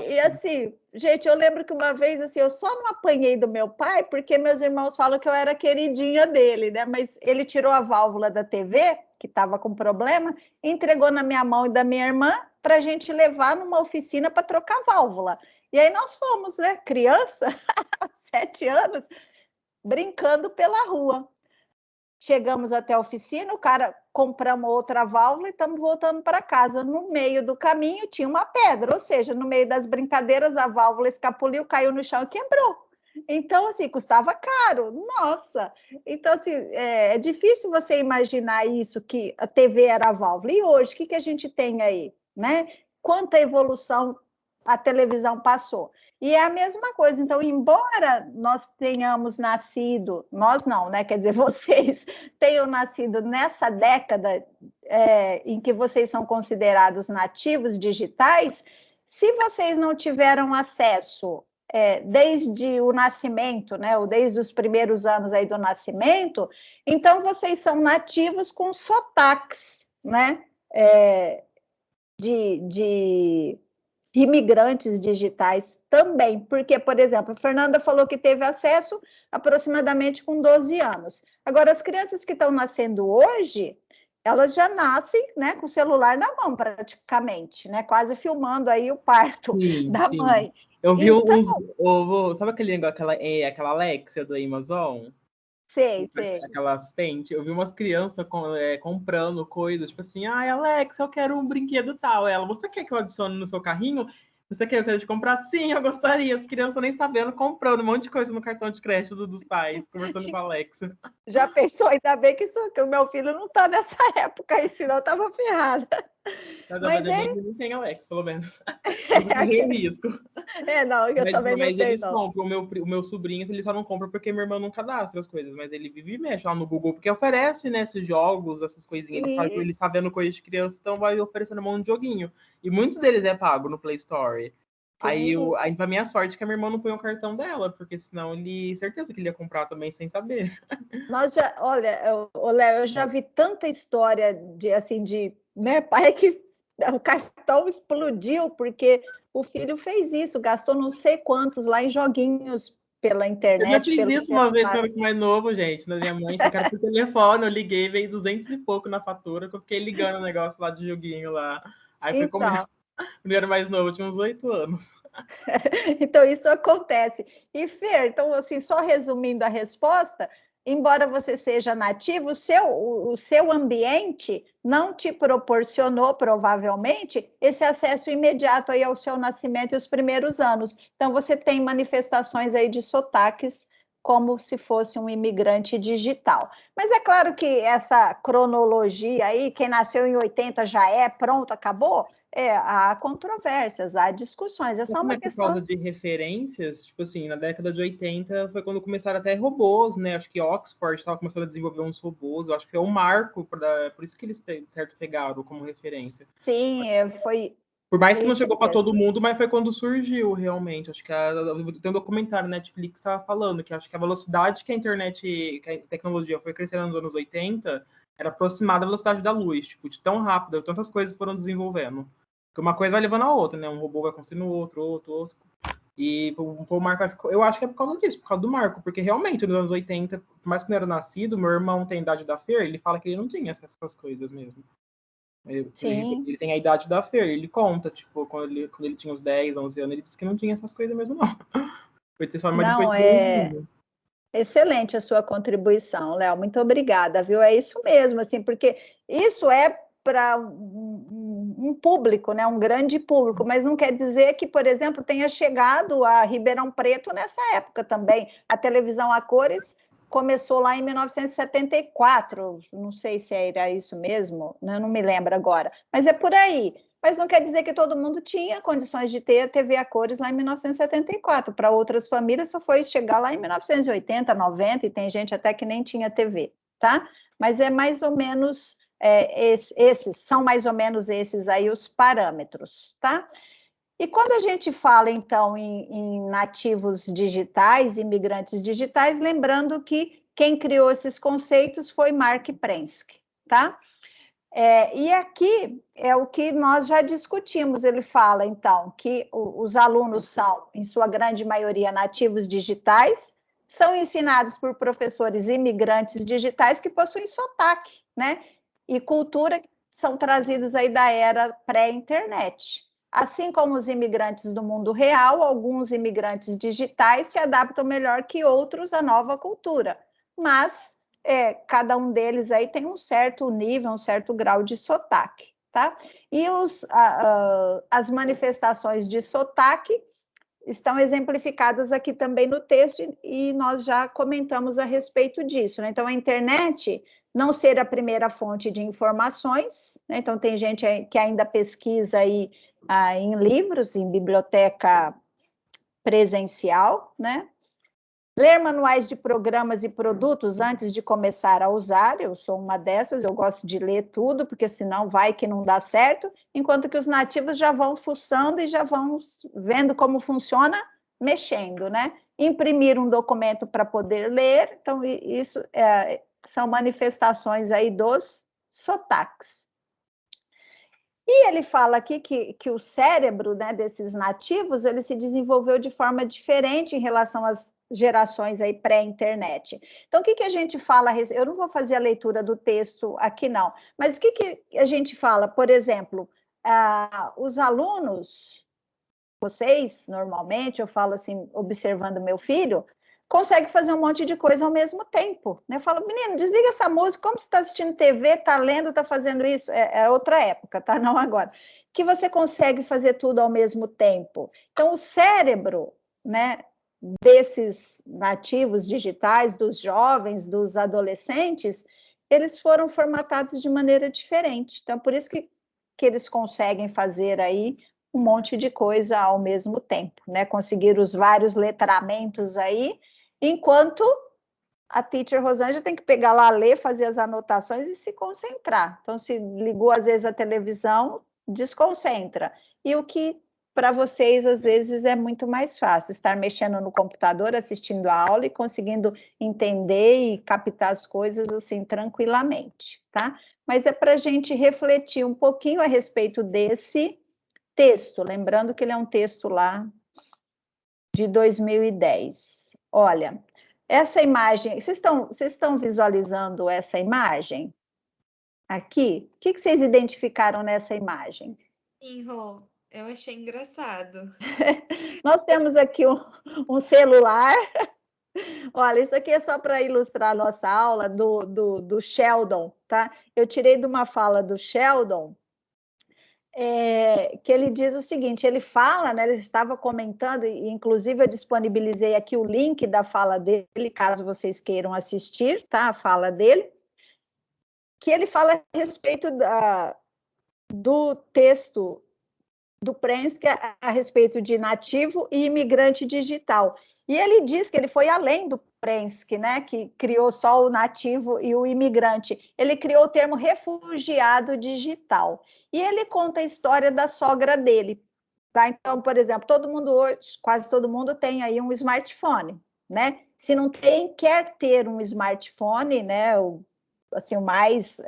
E assim, gente, eu lembro que uma vez, assim, eu só não apanhei do meu pai, porque meus irmãos falam que eu era queridinha dele, né? Mas ele tirou a válvula da TV, que estava com problema, entregou na minha mão e da minha irmã, para a gente levar numa oficina para trocar válvula. E aí nós fomos, né? Criança, 7 anos, brincando pela rua. Chegamos até a oficina, o cara compramos outra válvula e estamos voltando para casa. No meio do caminho tinha uma pedra, ou seja, no meio das brincadeiras a válvula escapuliu, caiu no chão e quebrou. Então, assim, custava caro, nossa. Então, assim, é difícil você imaginar isso, que a TV era a válvula. E hoje, o que a gente tem aí, né? Quanta evolução a televisão passou. E é a mesma coisa. Então, embora nós tenhamos nascido, nós não, né? Quer dizer, vocês tenham nascido nessa década em que vocês são considerados nativos digitais, se vocês não tiveram acesso desde o nascimento, né? Ou desde os primeiros anos aí do nascimento, então vocês são nativos com sotaques, né? De imigrantes digitais também, porque, por exemplo, a Fernanda falou que teve acesso aproximadamente com 12 anos. Agora, as crianças que estão nascendo hoje, elas já nascem, né, com o celular na mão, praticamente, né, quase filmando aí o parto da mãe. Eu vi uns... Sabe aquela Alexia do Amazon? Sei. Aquela assistente. Eu vi umas crianças comprando coisas, tipo assim, Alexa, eu quero um brinquedo tal. Ela, você quer que eu adicione no seu carrinho? Você quer de comprar? Sim, eu gostaria. As crianças nem sabendo, comprando um monte de coisa no cartão de crédito dos pais, conversando com a Alexa. Já pensou? Ainda bem que o meu filho não está nessa época aí, senão eu estava ferrada. Mas é bem que não tem Alexa, pelo menos. Eu não corri o risco. Não, eu também não Mas tenho, eles não. compram. O meu sobrinho, ele só não compra porque meu irmão não cadastra as coisas, mas ele vive e mexe lá no Google, porque oferece, né, esses jogos, essas coisinhas. Ele está vendo coisas de criança, então vai oferecendo um monte de joguinho. E muitos deles é pago no Play Store. Aí, pra minha sorte, que a minha irmã não põe o cartão dela, porque senão certeza que ele ia comprar também sem saber. Olha, Léo, eu já vi tanta história né, pai que o cartão explodiu porque o filho fez isso, gastou não sei quantos lá em joguinhos pela internet. Eu já fiz isso uma vez quando eu era mais novo, gente, na minha mãe, só que era por telefone, eu liguei, veio 200 e pouco na fatura, que eu fiquei ligando o negócio lá de joguinho lá. Aí foi como quando eu era mais novo, eu tinha uns 8 anos. Então, isso acontece. E, Fer, então, assim, só resumindo a resposta, embora você seja nativo, o seu ambiente não te proporcionou, provavelmente, esse acesso imediato aí ao seu nascimento e os primeiros anos. Então, você tem manifestações aí de sotaques como se fosse um imigrante digital. Mas é claro que essa cronologia aí, quem nasceu em 80 já é, pronto, acabou? Há controvérsias, há discussões. É só uma Por questão. causa de referências, tipo assim, na década de 80 foi quando começaram até robôs, né? Acho que Oxford estava começando a desenvolver uns robôs. Eu acho que foi um marco, por isso que eles pegaram como referência. Sim, foi. Por mais que não chegou para todo mundo, mas foi quando surgiu realmente. Acho que tem um documentário na Netflix que estava falando que acho que a velocidade que a internet, que a tecnologia foi crescendo nos anos 80 era aproximada da velocidade da luz, tipo, de tão rápido, tantas coisas foram desenvolvendo. Porque uma coisa vai levando a outra, né? Um robô vai construindo outro. E o Marco, eu acho que é por causa disso, por causa do Marco, porque realmente nos anos 80, por mais que não era nascido, meu irmão tem a idade da Fer, ele fala que ele não tinha essas coisas mesmo. Ele tem a idade da Fer, ele conta, tipo, quando ele tinha uns 10, 11 anos, ele disse que não tinha essas coisas mesmo, não. Foi ter só uma Não, excelente a sua contribuição, Léo, muito obrigada, viu? É isso mesmo, assim, porque isso é para um público, né? Um grande público, mas não quer dizer que, por exemplo, tenha chegado a Ribeirão Preto nessa época também. A televisão a cores começou lá em 1974, não sei se era isso mesmo, né? Não me lembro agora, mas é por aí. Mas não quer dizer que todo mundo tinha condições de ter a TV a cores lá em 1974. Para outras famílias só foi chegar lá em 1980, 90, e tem gente até que nem tinha TV, tá? Mas é mais ou menos esses, são mais ou menos esses aí os parâmetros, tá? E quando a gente fala, então, em nativos digitais, imigrantes digitais, lembrando que quem criou esses conceitos foi Mark Prensky, tá? E aqui é o que nós já discutimos. Ele fala, então, que os alunos são, em sua grande maioria, nativos digitais, são ensinados por professores imigrantes digitais que possuem sotaque, né? E cultura são trazidos aí da era pré-internet. Assim como os imigrantes do mundo real, alguns imigrantes digitais se adaptam melhor que outros à nova cultura, mas cada um deles aí tem um certo nível, um certo grau de sotaque, tá? E as manifestações de sotaque estão exemplificadas aqui também no texto e nós já comentamos a respeito disso, né? Então, a internet não ser a primeira fonte de informações, né? Então, tem gente que ainda pesquisa aí em livros, em biblioteca presencial, né? Ler manuais de programas e produtos antes de começar a usar, eu sou uma dessas, eu gosto de ler tudo, porque senão vai que não dá certo, enquanto que os nativos já vão fuçando e já vão vendo como funciona, mexendo, né? Imprimir um documento para poder ler, então isso são manifestações aí dos sotaques. E ele fala aqui que o cérebro, né, desses nativos, ele se desenvolveu de forma diferente em relação às gerações aí pré-internet. Então, o que a gente fala? Eu não vou fazer a leitura do texto aqui, não, mas o que a gente fala? Por exemplo, os alunos, vocês, normalmente, eu falo assim, observando meu filho, consegue fazer um monte de coisa ao mesmo tempo, né? Eu falo, menino, desliga essa música, como você está assistindo TV, está lendo, está fazendo isso? É outra época, tá? Não agora. Que você consegue fazer tudo ao mesmo tempo. Então, o cérebro, né, desses nativos digitais, dos jovens, dos adolescentes, eles foram formatados de maneira diferente. Então, por isso que eles conseguem fazer aí um monte de coisa ao mesmo tempo, né? Conseguir os vários letramentos aí, enquanto a teacher Rosângela tem que pegar lá, ler, fazer as anotações e se concentrar. Então, se ligou às vezes a televisão, desconcentra. E o que para vocês, às vezes, é muito mais fácil, estar mexendo no computador, assistindo a aula e conseguindo entender e captar as coisas, assim, tranquilamente, tá? Mas é para a gente refletir um pouquinho a respeito desse texto, lembrando que ele é um texto lá de 2010. Olha, essa imagem, vocês estão visualizando essa imagem? Aqui? O que vocês identificaram nessa imagem? Sim, Rô, eu achei engraçado. Nós temos aqui um celular. Olha, isso aqui é só para ilustrar a nossa aula do Sheldon, tá? Eu tirei de uma fala do Sheldon, que ele diz o seguinte, ele fala, né, ele estava comentando, e inclusive eu disponibilizei aqui o link da fala dele, caso vocês queiram assistir, tá, a fala dele, que ele fala a respeito do texto do Prensky a respeito de nativo e imigrante digital. E ele diz que ele foi além do Prensky, né, que criou só o nativo e o imigrante. Ele criou o termo refugiado digital. E ele conta a história da sogra dele. Tá? Então, por exemplo, todo mundo hoje, quase todo mundo tem aí um smartphone, né? Se não tem, quer ter um smartphone, né? O mais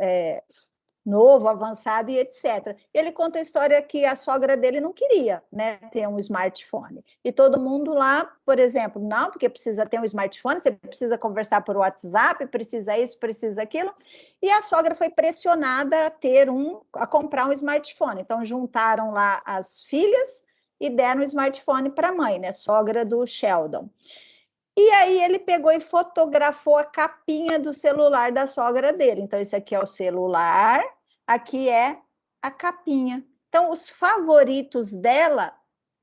novo, avançado e etc. Ele conta a história que a sogra dele não queria, né, ter um smartphone. E todo mundo lá, por exemplo, não, porque precisa ter um smartphone, você precisa conversar por WhatsApp, precisa isso, precisa aquilo. E a sogra foi pressionada a comprar um smartphone. Então, juntaram lá as filhas e deram o smartphone para a mãe, né, sogra do Sheldon. E aí ele pegou e fotografou a capinha do celular da sogra dele. Então, esse aqui é o celular, aqui é a capinha. Então, os favoritos dela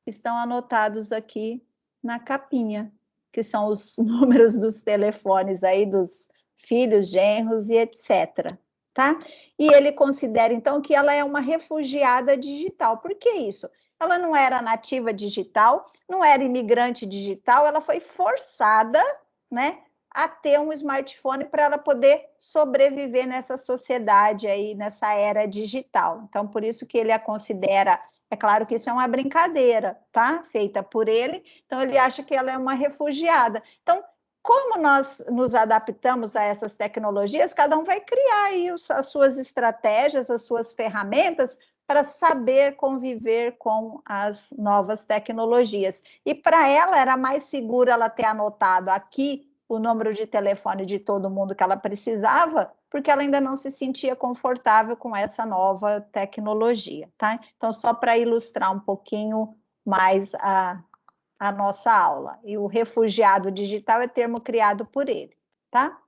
estão anotados aqui na capinha, que são os números dos telefones aí dos filhos, genros e etc. Tá? E ele considera, então, que ela é uma refugiada digital. Por que isso? Ela não era nativa digital, não era imigrante digital, ela foi forçada, né, a ter um smartphone para ela poder sobreviver nessa sociedade aí, nessa era digital. Então, por isso que ele a considera, é claro que isso é uma brincadeira, tá? Feita por ele, então ele acha que ela é uma refugiada. Então, como nós nos adaptamos a essas tecnologias, cada um vai criar aí as suas estratégias, as suas ferramentas para saber conviver com as novas tecnologias. E para ela era mais seguro ela ter anotado aqui o número de telefone de todo mundo que ela precisava, porque ela ainda não se sentia confortável com essa nova tecnologia, tá? Então, só para ilustrar um pouquinho mais a nossa aula. E o refugiado digital é termo criado por ele, tá?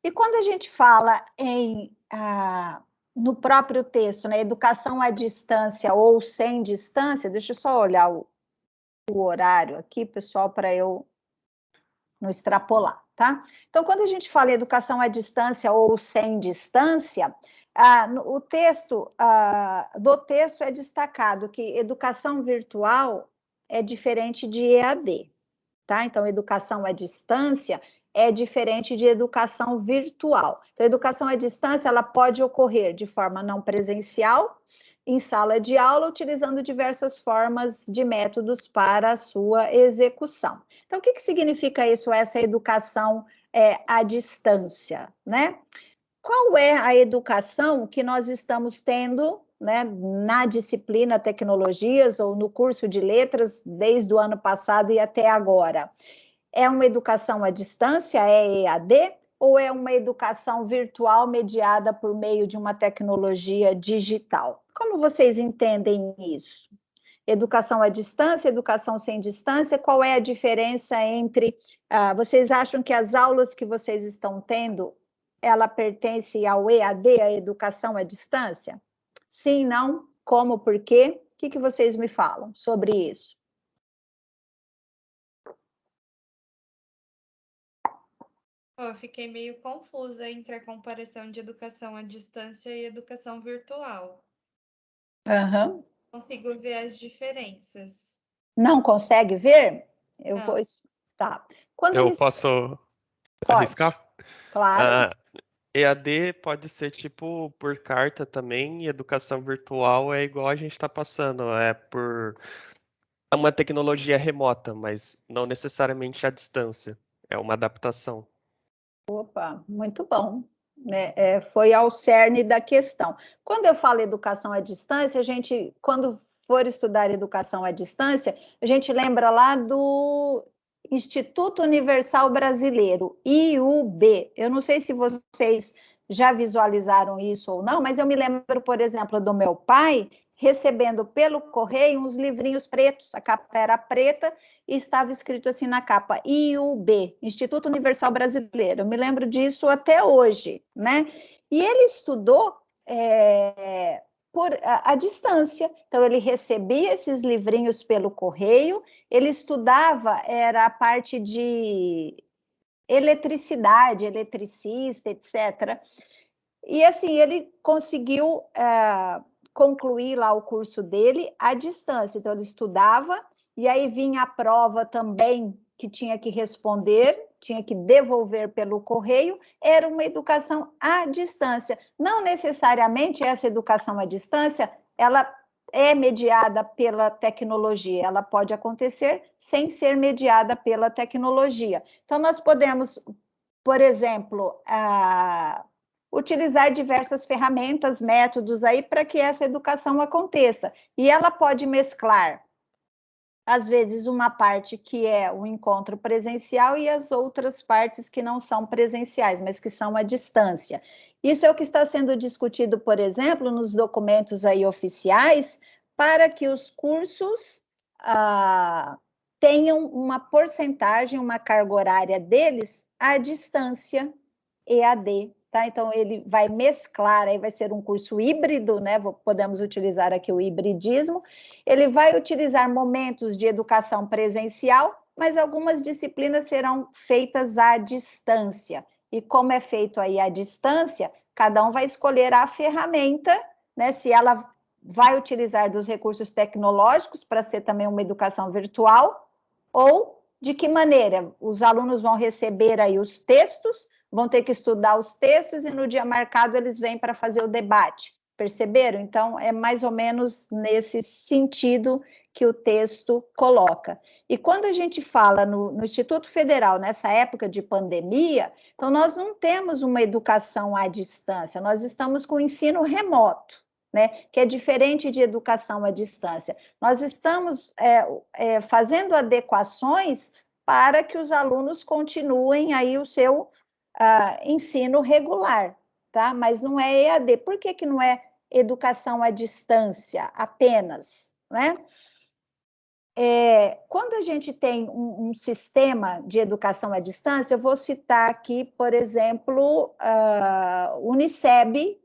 E quando a gente fala no próprio texto, né, educação à distância ou sem distância, deixa eu só olhar o horário aqui, pessoal, para eu não extrapolar, tá? Então, quando a gente fala em educação à distância ou sem distância, o texto, do texto é destacado que educação virtual é diferente de EAD, tá? Então, educação à distância é diferente de educação virtual. Então, a educação à distância, ela pode ocorrer de forma não presencial, em sala de aula, utilizando diversas formas de métodos para a sua execução. Então, o que significa isso, essa educação à distância, né? Qual é a educação que nós estamos tendo, né, na disciplina Tecnologias ou no curso de Letras desde o ano passado e até agora? É uma educação à distância, é EAD, ou é uma educação virtual mediada por meio de uma tecnologia digital? Como vocês entendem isso? educação à distância, educação sem distância, qual é a diferença entre... vocês acham que as aulas que vocês estão tendo, ela pertence ao EAD, a educação à distância? Sim, não? Como, por quê? O que vocês me falam sobre isso? Eu fiquei meio confusa entre a comparação de educação à distância e educação virtual. Uhum. Consigo ver as diferenças. Não consegue ver? Eu Não. vou... Tá. Quando Eu eles... posso Pode, arriscar? claro. EAD pode ser tipo por carta também, e educação virtual é igual a gente está passando, é por uma tecnologia remota, mas não necessariamente à distância, é uma adaptação. Opa, muito bom. Foi ao cerne da questão. Quando eu falo educação à distância, a gente, quando for estudar educação à distância, a gente lembra lá do Instituto Universal Brasileiro, IUB. Eu não sei se vocês já visualizaram isso ou não, mas eu me lembro, por exemplo, do meu pai recebendo pelo correio uns livrinhos pretos, a capa era preta e estava escrito assim na capa, IUB, Instituto Universal Brasileiro. Eu me lembro disso até hoje, né? E ele estudou por a distância. Então, ele recebia esses livrinhos pelo correio, ele estudava, era a parte de eletricidade, eletricista, etc. E, assim, ele conseguiu concluir lá o curso dele à distância. Então, ele estudava, e aí vinha a prova também, que tinha que responder, tinha que devolver pelo correio, era uma educação à distância. Não necessariamente essa educação à distância, ela é mediada pela tecnologia, ela pode acontecer sem ser mediada pela tecnologia. Então, nós podemos, por exemplo, utilizar diversas ferramentas, métodos aí para que essa educação aconteça. E ela pode mesclar, às vezes, uma parte que é o encontro presencial e as outras partes que não são presenciais, mas que são à distância. Isso é o que está sendo discutido, por exemplo, nos documentos aí oficiais, para que os cursos tenham uma porcentagem, uma carga horária deles à distância, EAD, tá? Então, ele vai mesclar, aí vai ser um curso híbrido, né? Podemos utilizar aqui o hibridismo. Ele vai utilizar momentos de educação presencial, mas algumas disciplinas serão feitas à distância. E como é feito aí à distância, cada um vai escolher a ferramenta, né? Se ela vai utilizar dos recursos tecnológicos para ser também uma educação virtual, ou de que maneira os alunos vão receber aí os textos, vão ter que estudar os textos e no dia marcado eles vêm para fazer o debate. Perceberam? Então, é mais ou menos nesse sentido que o texto coloca. E quando a gente fala no Instituto Federal, nessa época de pandemia, então nós não temos uma educação à distância, nós estamos com o ensino remoto, né, que é diferente de educação à distância. Nós estamos fazendo adequações para que os alunos continuem aí o seu ensino regular, tá? Mas não é EAD. Por que não é educação à distância apenas, né? Quando a gente tem um sistema de educação à distância, eu vou citar aqui, por exemplo, Uniceb,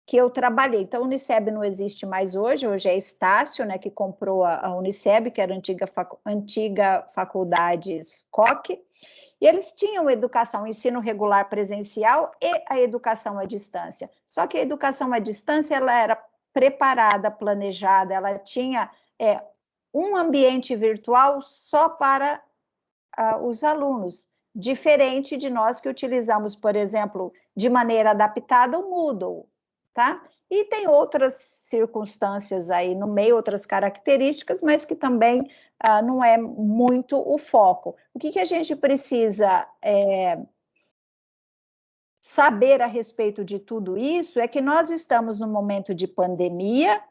que eu trabalhei. Então, a Uniceb não existe mais hoje é Estácio, né, que comprou a Uniceb, que era a antiga Faculdades Koch, e eles tinham educação, ensino regular presencial e a educação à distância. Só que a educação à distância, ela era preparada, planejada, ela tinha um ambiente virtual só para os alunos, diferente de nós que utilizamos, por exemplo, de maneira adaptada o Moodle, tá? E tem outras circunstâncias aí no meio, outras características, mas que também não é muito o foco. O que a gente precisa saber a respeito de tudo isso é que nós estamos num momento de pandemia,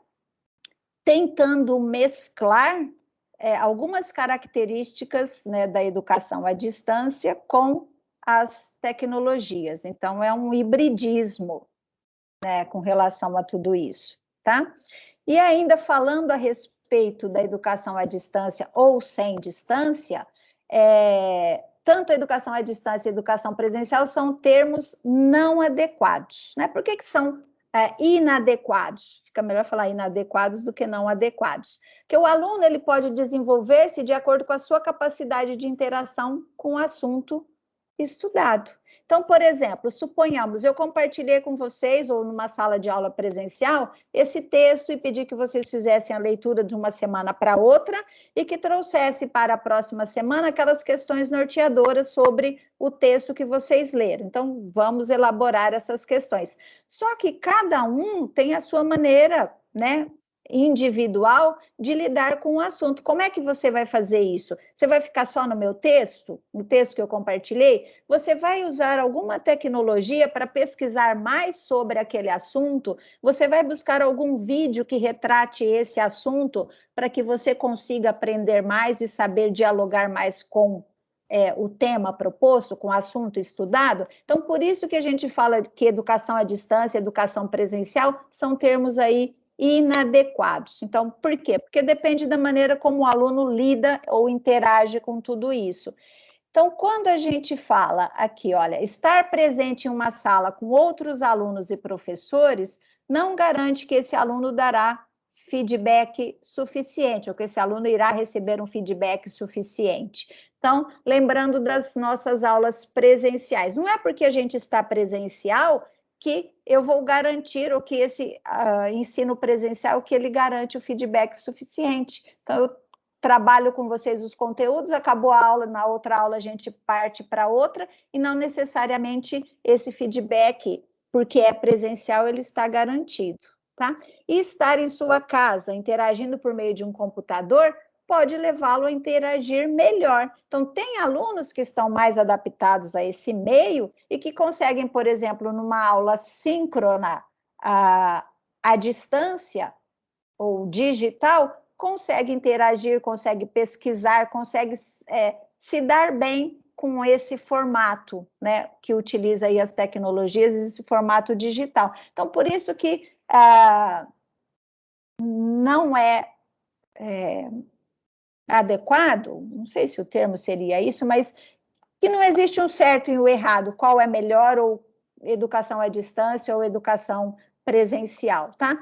tentando mesclar algumas características, né, da educação à distância com as tecnologias. Então, é um hibridismo, né, com relação a tudo isso, tá? E ainda falando respeito da educação à distância ou sem distância, tanto a educação à distância e a educação presencial são termos não adequados, né? Por que são inadequados? Fica melhor falar inadequados do que não adequados. Porque o aluno ele pode desenvolver-se de acordo com a sua capacidade de interação com o assunto estudado. Então, por exemplo, suponhamos, eu compartilhei com vocês, ou numa sala de aula presencial, esse texto e pedi que vocês fizessem a leitura de uma semana para outra e que trouxesse para a próxima semana aquelas questões norteadoras sobre o texto que vocês leram. Então, vamos elaborar essas questões. Só que cada um tem a sua maneira, né, individual de lidar com o assunto. Como é que você vai fazer isso? Você vai ficar só no meu texto, no texto que eu compartilhei? Você vai usar alguma tecnologia para pesquisar mais sobre aquele assunto? Você vai buscar algum vídeo que retrate esse assunto para que você consiga aprender mais e saber dialogar mais com o tema proposto, com o assunto estudado? Então, por isso que a gente fala que educação à distância, educação presencial, são termos aí inadequados. Então, por quê? Porque depende da maneira como o aluno lida ou interage com tudo isso. Então, quando a gente fala aqui, olha, estar presente em uma sala com outros alunos e professores não garante que esse aluno dará feedback suficiente, ou que esse aluno irá receber um feedback suficiente. Então, lembrando das nossas aulas presenciais, não é porque a gente está presencial que eu vou garantir, ou que esse ensino presencial, que ele garante o feedback suficiente. Então, eu trabalho com vocês os conteúdos, acabou a aula, na outra aula a gente parte para outra, e não necessariamente esse feedback, porque é presencial, ele está garantido, tá? E estar em sua casa, interagindo por meio de um computador, pode levá-lo a interagir melhor. Então, tem alunos que estão mais adaptados a esse meio e que conseguem, por exemplo, numa aula síncrona à distância ou digital, consegue interagir, consegue pesquisar, consegue se dar bem com esse formato, né, que utiliza aí as tecnologias, esse formato digital. Então, por isso que não é adequado, não sei se o termo seria isso, mas que não existe um certo e um errado, qual é melhor, ou educação à distância ou educação presencial, tá?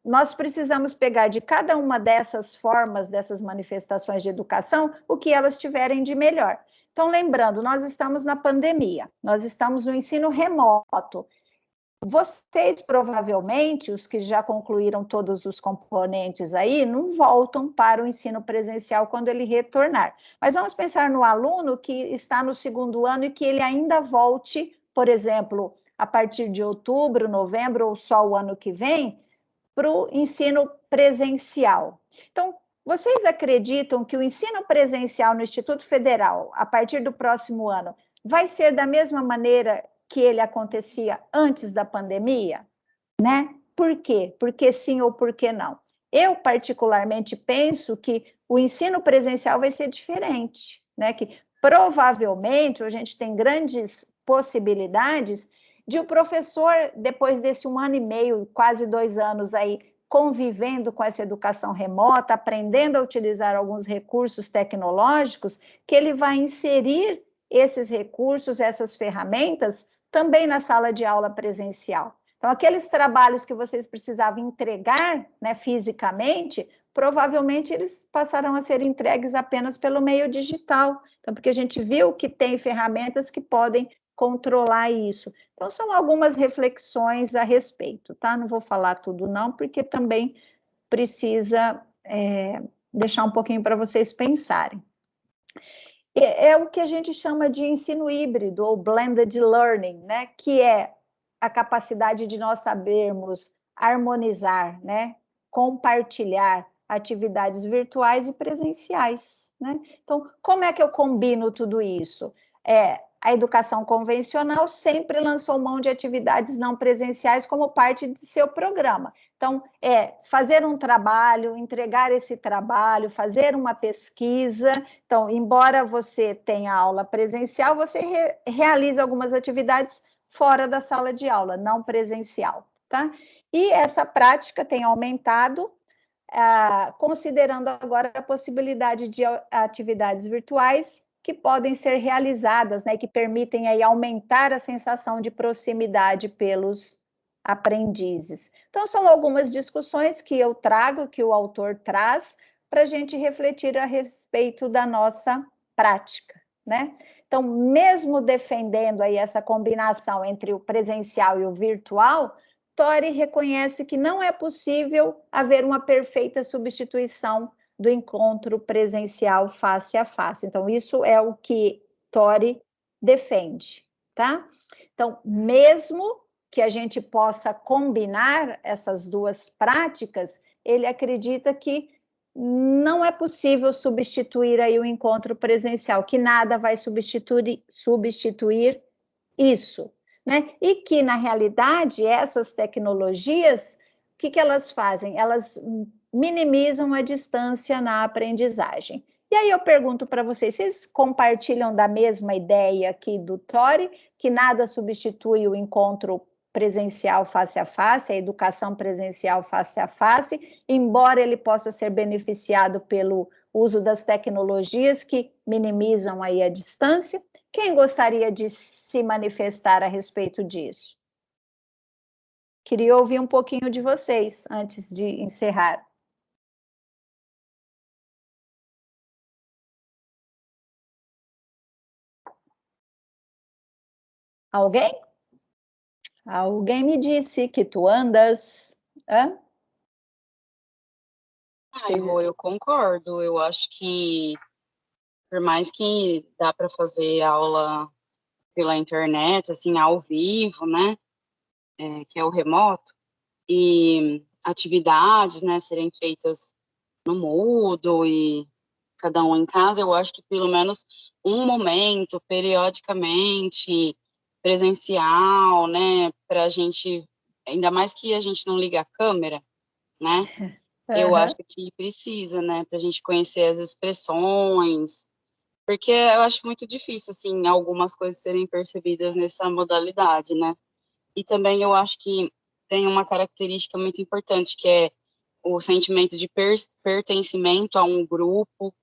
Nós precisamos pegar de cada uma dessas formas, dessas manifestações de educação, o que elas tiverem de melhor. Então, lembrando, nós estamos na pandemia, nós estamos no ensino remoto. Vocês, provavelmente, os que já concluíram todos os componentes aí, não voltam para o ensino presencial quando ele retornar. Mas vamos pensar no aluno que está no segundo ano e que ele ainda volte, por exemplo, a partir de outubro, novembro, ou só o ano que vem, para o ensino presencial. Então, vocês acreditam que o ensino presencial no Instituto Federal, a partir do próximo ano, vai ser da mesma maneira que ele acontecia antes da pandemia, né? Por quê? Porque sim ou por que não? Eu, particularmente, penso que o ensino presencial vai ser diferente, né? Que provavelmente a gente tem grandes possibilidades de o professor, depois desse 1 ano e meio, quase 2 anos aí, convivendo com essa educação remota, aprendendo a utilizar alguns recursos tecnológicos, que ele vai inserir esses recursos, essas ferramentas, também na sala de aula presencial. Então, aqueles trabalhos que vocês precisavam entregar, né, fisicamente, provavelmente eles passarão a ser entregues apenas pelo meio digital. Então, porque a gente viu que tem ferramentas que podem controlar isso. Então, são algumas reflexões a respeito, tá? Não vou falar tudo não, porque também precisa deixar um pouquinho para vocês pensarem. É o que a gente chama de ensino híbrido, ou blended learning, né? Que é a capacidade de nós sabermos harmonizar, né? Compartilhar atividades virtuais e presenciais, né? Então, como é que eu combino tudo isso? A educação convencional sempre lançou mão de atividades não presenciais como parte de seu programa. Então, fazer um trabalho, entregar esse trabalho, fazer uma pesquisa. Então, embora você tenha aula presencial, você realiza algumas atividades fora da sala de aula, não presencial, tá? E essa prática tem aumentado considerando agora a possibilidade de atividades virtuais que podem ser realizadas, né, que permitem aí aumentar a sensação de proximidade pelos aprendizes. Então, são algumas discussões que eu trago, que o autor traz, para a gente refletir a respeito da nossa prática, né? Então, mesmo defendendo aí essa combinação entre o presencial e o virtual, Torrey reconhece que não é possível haver uma perfeita substituição do encontro presencial face a face. Então, isso é o que Torrey defende, tá? Então, mesmo que a gente possa combinar essas duas práticas, ele acredita que não é possível substituir aí o encontro presencial, que nada vai substituir isso, né? E que, na realidade, essas tecnologias, o que elas fazem? Elas minimizam a distância na aprendizagem. E aí eu pergunto para vocês compartilham da mesma ideia aqui do Torrey, que nada substitui o encontro presencial face a face, a educação presencial face a face, embora ele possa ser beneficiado pelo uso das tecnologias que minimizam aí a distância? Quem gostaria de se manifestar a respeito disso? Queria ouvir um pouquinho de vocês antes de encerrar. Alguém? Alguém me disse que tu andas. Hã? Eu concordo. Eu acho que, por mais que dá para fazer aula pela internet, assim, ao vivo, né, que é o remoto, e atividades, né, serem feitas no Moodle e cada um em casa, eu acho que pelo menos um momento, periodicamente, presencial, né, para a gente, ainda mais que a gente não liga a câmera, né, eu acho que precisa, né, para a gente conhecer as expressões, porque eu acho muito difícil, assim, algumas coisas serem percebidas nessa modalidade, né, e também eu acho que tem uma característica muito importante, que é o sentimento de pertencimento a um grupo,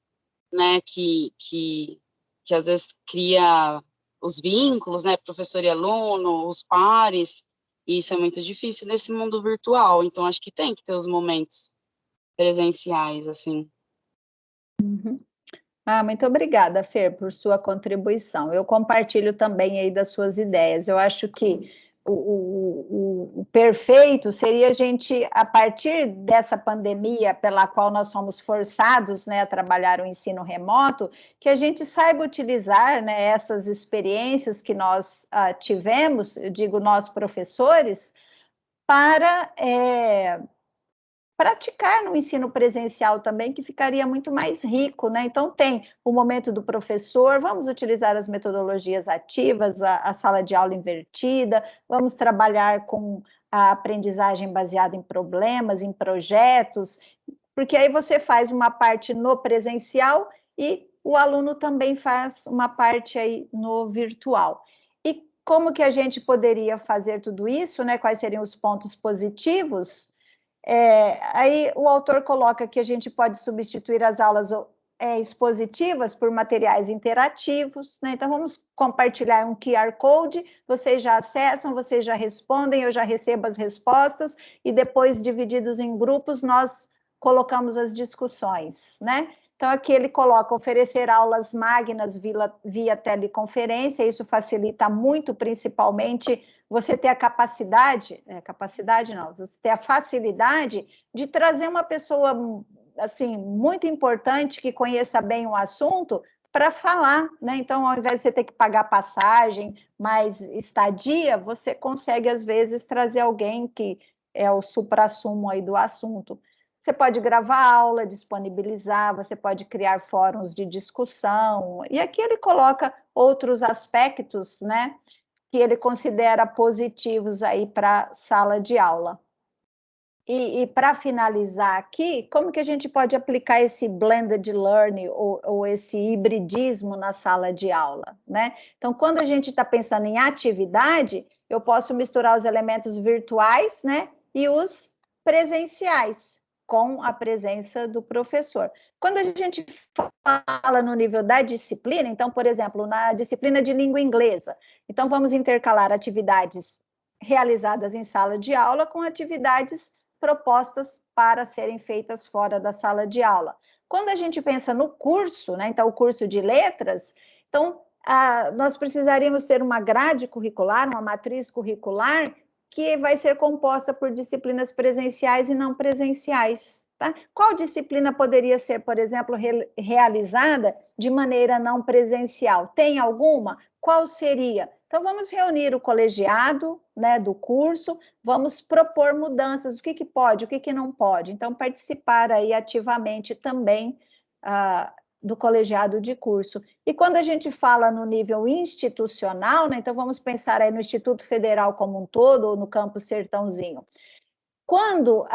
né, que às vezes cria os vínculos, né, professor e aluno, os pares, e isso é muito difícil nesse mundo virtual, então acho que tem que ter os momentos presenciais, assim. Uhum. Muito obrigada, Fer, por sua contribuição. Eu compartilho também aí das suas ideias. Eu acho que o perfeito seria a gente, a partir dessa pandemia pela qual nós somos forçados, né, a trabalhar o ensino remoto, que a gente saiba utilizar, né, essas experiências que nós tivemos, eu digo nós professores, para praticar no ensino presencial também, que ficaria muito mais rico, né? Então, tem o momento do professor, vamos utilizar as metodologias ativas, a sala de aula invertida, vamos trabalhar com a aprendizagem baseada em problemas, em projetos, porque aí você faz uma parte no presencial e o aluno também faz uma parte aí no virtual. E como que a gente poderia fazer tudo isso, né? Quais seriam os pontos positivos? Aí o autor coloca que a gente pode substituir as aulas expositivas por materiais interativos, né? Então vamos compartilhar um QR Code, vocês já acessam, vocês já respondem, eu já recebo as respostas, e depois, divididos em grupos, nós colocamos as discussões, né? Então aqui ele coloca oferecer aulas magnas via teleconferência, isso facilita muito, principalmente você ter a capacidade não, você ter a facilidade de trazer uma pessoa, assim, muito importante, que conheça bem o assunto, para falar, né? Então, ao invés de você ter que pagar passagem, mais estadia, você consegue, às vezes, trazer alguém que é o suprassumo aí do assunto. Você pode gravar aula, disponibilizar, você pode criar fóruns de discussão, e aqui ele coloca outros aspectos, né, que ele considera positivos aí para a sala de aula. E para finalizar aqui, como que a gente pode aplicar esse blended learning ou esse hibridismo na sala de aula, né? Então, quando a gente está pensando em atividade, eu posso misturar os elementos virtuais, né, e os presenciais. com a presença do professor. Quando a gente fala no nível da disciplina, então, por exemplo, na disciplina de língua inglesa, então vamos intercalar atividades realizadas em sala de aula com atividades propostas para serem feitas fora da sala de aula. Quando a gente pensa no curso, né, então o curso de letras, então nós precisaríamos ter uma grade curricular, uma matriz curricular, que vai ser composta por disciplinas presenciais e não presenciais. Tá? Qual disciplina poderia ser, por exemplo, realizada de maneira não presencial? Tem alguma? Qual seria? Então, vamos reunir o colegiado, né, do curso, vamos propor mudanças, o que pode, o que não pode. Então, participar aí ativamente também do colegiado de curso. E quando a gente fala no nível institucional, né, então vamos pensar aí no Instituto Federal como um todo, ou no Campus Sertãozinho. Quando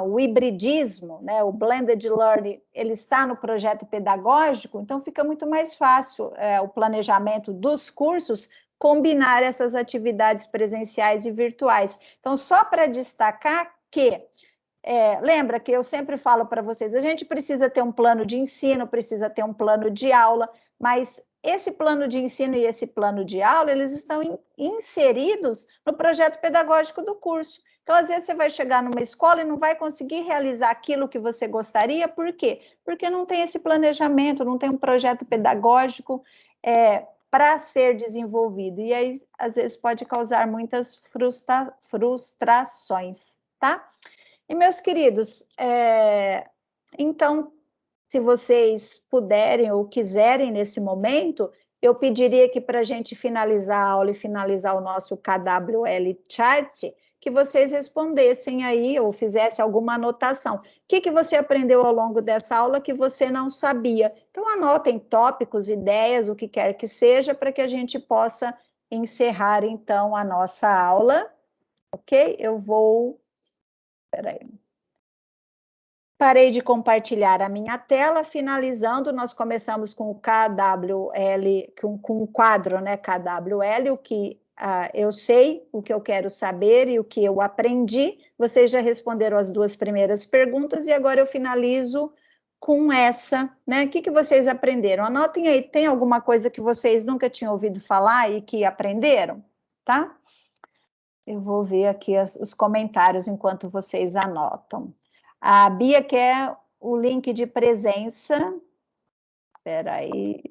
o hibridismo, né, o blended learning, ele está no projeto pedagógico, então fica muito mais fácil o planejamento dos cursos combinar essas atividades presenciais e virtuais. Então, só para destacar que lembra que eu sempre falo para vocês, a gente precisa ter um plano de ensino, precisa ter um plano de aula, mas esse plano de ensino e esse plano de aula, eles estão inseridos no projeto pedagógico do curso. Então, às vezes, você vai chegar numa escola e não vai conseguir realizar aquilo que você gostaria, por quê? Porque não tem esse planejamento, não tem um projeto pedagógico para ser desenvolvido. E aí, às vezes, pode causar muitas frustrações, tá? E, meus queridos, então, se vocês puderem ou quiserem nesse momento, eu pediria que para a gente finalizar a aula e finalizar o nosso KWL Chart, que vocês respondessem aí ou fizessem alguma anotação. O que você aprendeu ao longo dessa aula que você não sabia? Então, anotem tópicos, ideias, o que quer que seja, para que a gente possa encerrar, então, a nossa aula, ok? Eu vou... Espera aí. Parei de compartilhar a minha tela, finalizando, nós começamos com o KWL, com o quadro, né, KWL, o que eu sei, o que eu quero saber e o que eu aprendi. Vocês já responderam as duas primeiras perguntas e agora eu finalizo com essa, né? O que vocês aprenderam? Anotem aí, tem alguma coisa que vocês nunca tinham ouvido falar e que aprenderam, tá? Eu vou ver aqui os comentários enquanto vocês anotam. A Bia quer o link de presença. Espera aí.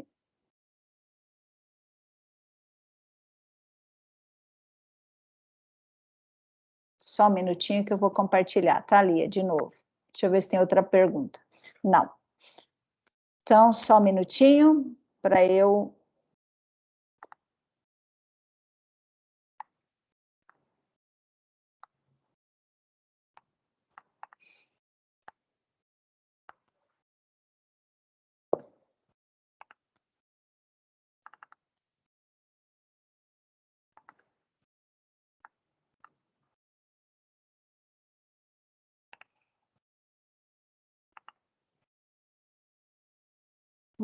Só um minutinho que eu vou compartilhar. Tá, Lia, de novo. Deixa eu ver se tem outra pergunta. Não. Então, só um minutinho para eu...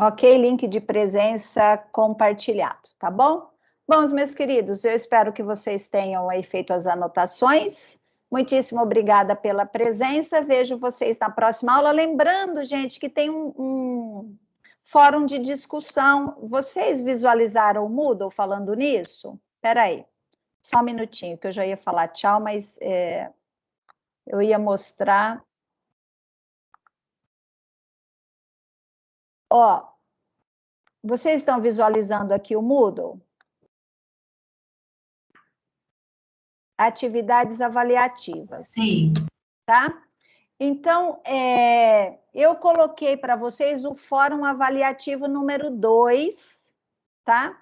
Ok, link de presença compartilhado, tá bom? Bom, meus queridos, eu espero que vocês tenham aí feito as anotações. Muitíssimo obrigada pela presença. Vejo vocês na próxima aula. Lembrando, gente, que tem um fórum de discussão. Vocês visualizaram o Moodle falando nisso? Espera aí, só um minutinho, que eu já ia falar tchau, mas eu ia mostrar... Ó, vocês estão visualizando aqui o Moodle? Atividades avaliativas. Sim. Tá? Então, eu coloquei para vocês o Fórum Avaliativo número 2, tá?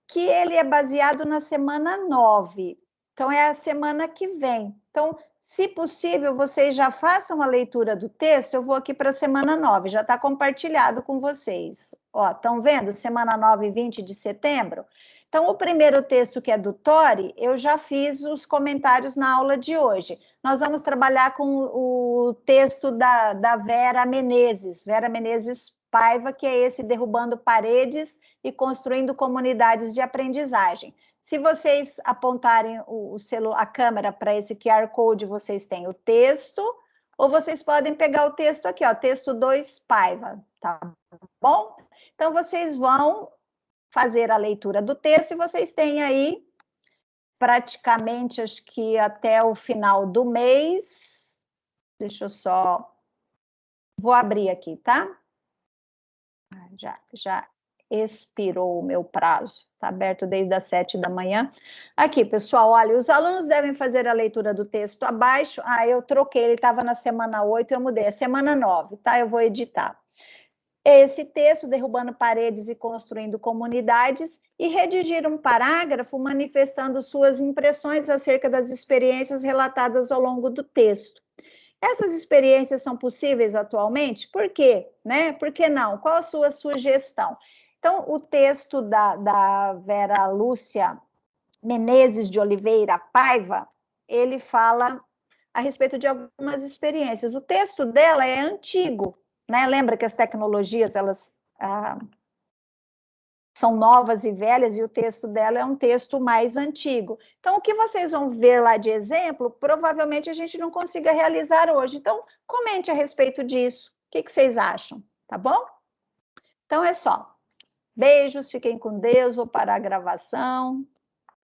Que ele é baseado na semana 9. Então, é a semana que vem. Então, se possível, vocês já façam a leitura do texto. Eu vou aqui para a semana 9, já está compartilhado com vocês. Ó, estão vendo? Semana 9, 20 de setembro. Então, o primeiro texto, que é do Tori, eu já fiz os comentários na aula de hoje. Nós vamos trabalhar com o texto da Vera Menezes Paiva, que é esse Derrubando Paredes e Construindo Comunidades de Aprendizagem. Se vocês apontarem a câmera para esse QR Code, vocês têm o texto, ou vocês podem pegar o texto aqui, ó, texto 2, Paiva, tá bom? Então, vocês vão fazer a leitura do texto e vocês têm aí praticamente, acho que até o final do mês. Deixa eu só... Vou abrir aqui, tá? Já expirou o meu prazo. Está aberto desde as 7 da manhã. Aqui, pessoal, olha, os alunos devem fazer a leitura do texto abaixo. Ah, eu troquei, ele estava na semana 8, eu mudei, é semana 9, tá? Eu vou editar. Esse texto, derrubando paredes e construindo comunidades, e redigir um parágrafo manifestando suas impressões acerca das experiências relatadas ao longo do texto. Essas experiências são possíveis atualmente? Por quê? Né? Por que não? Qual a sua sugestão? Então, o texto da Vera Lúcia Menezes de Oliveira Paiva, ele fala a respeito de algumas experiências. O texto dela é antigo, né? Lembra que as tecnologias, elas são novas e velhas, e o texto dela é um texto mais antigo. Então, o que vocês vão ver lá de exemplo, provavelmente a gente não consiga realizar hoje. Então, comente a respeito disso. O que vocês acham? Tá bom? Então, é só. Beijos, fiquem com Deus, vou parar a gravação.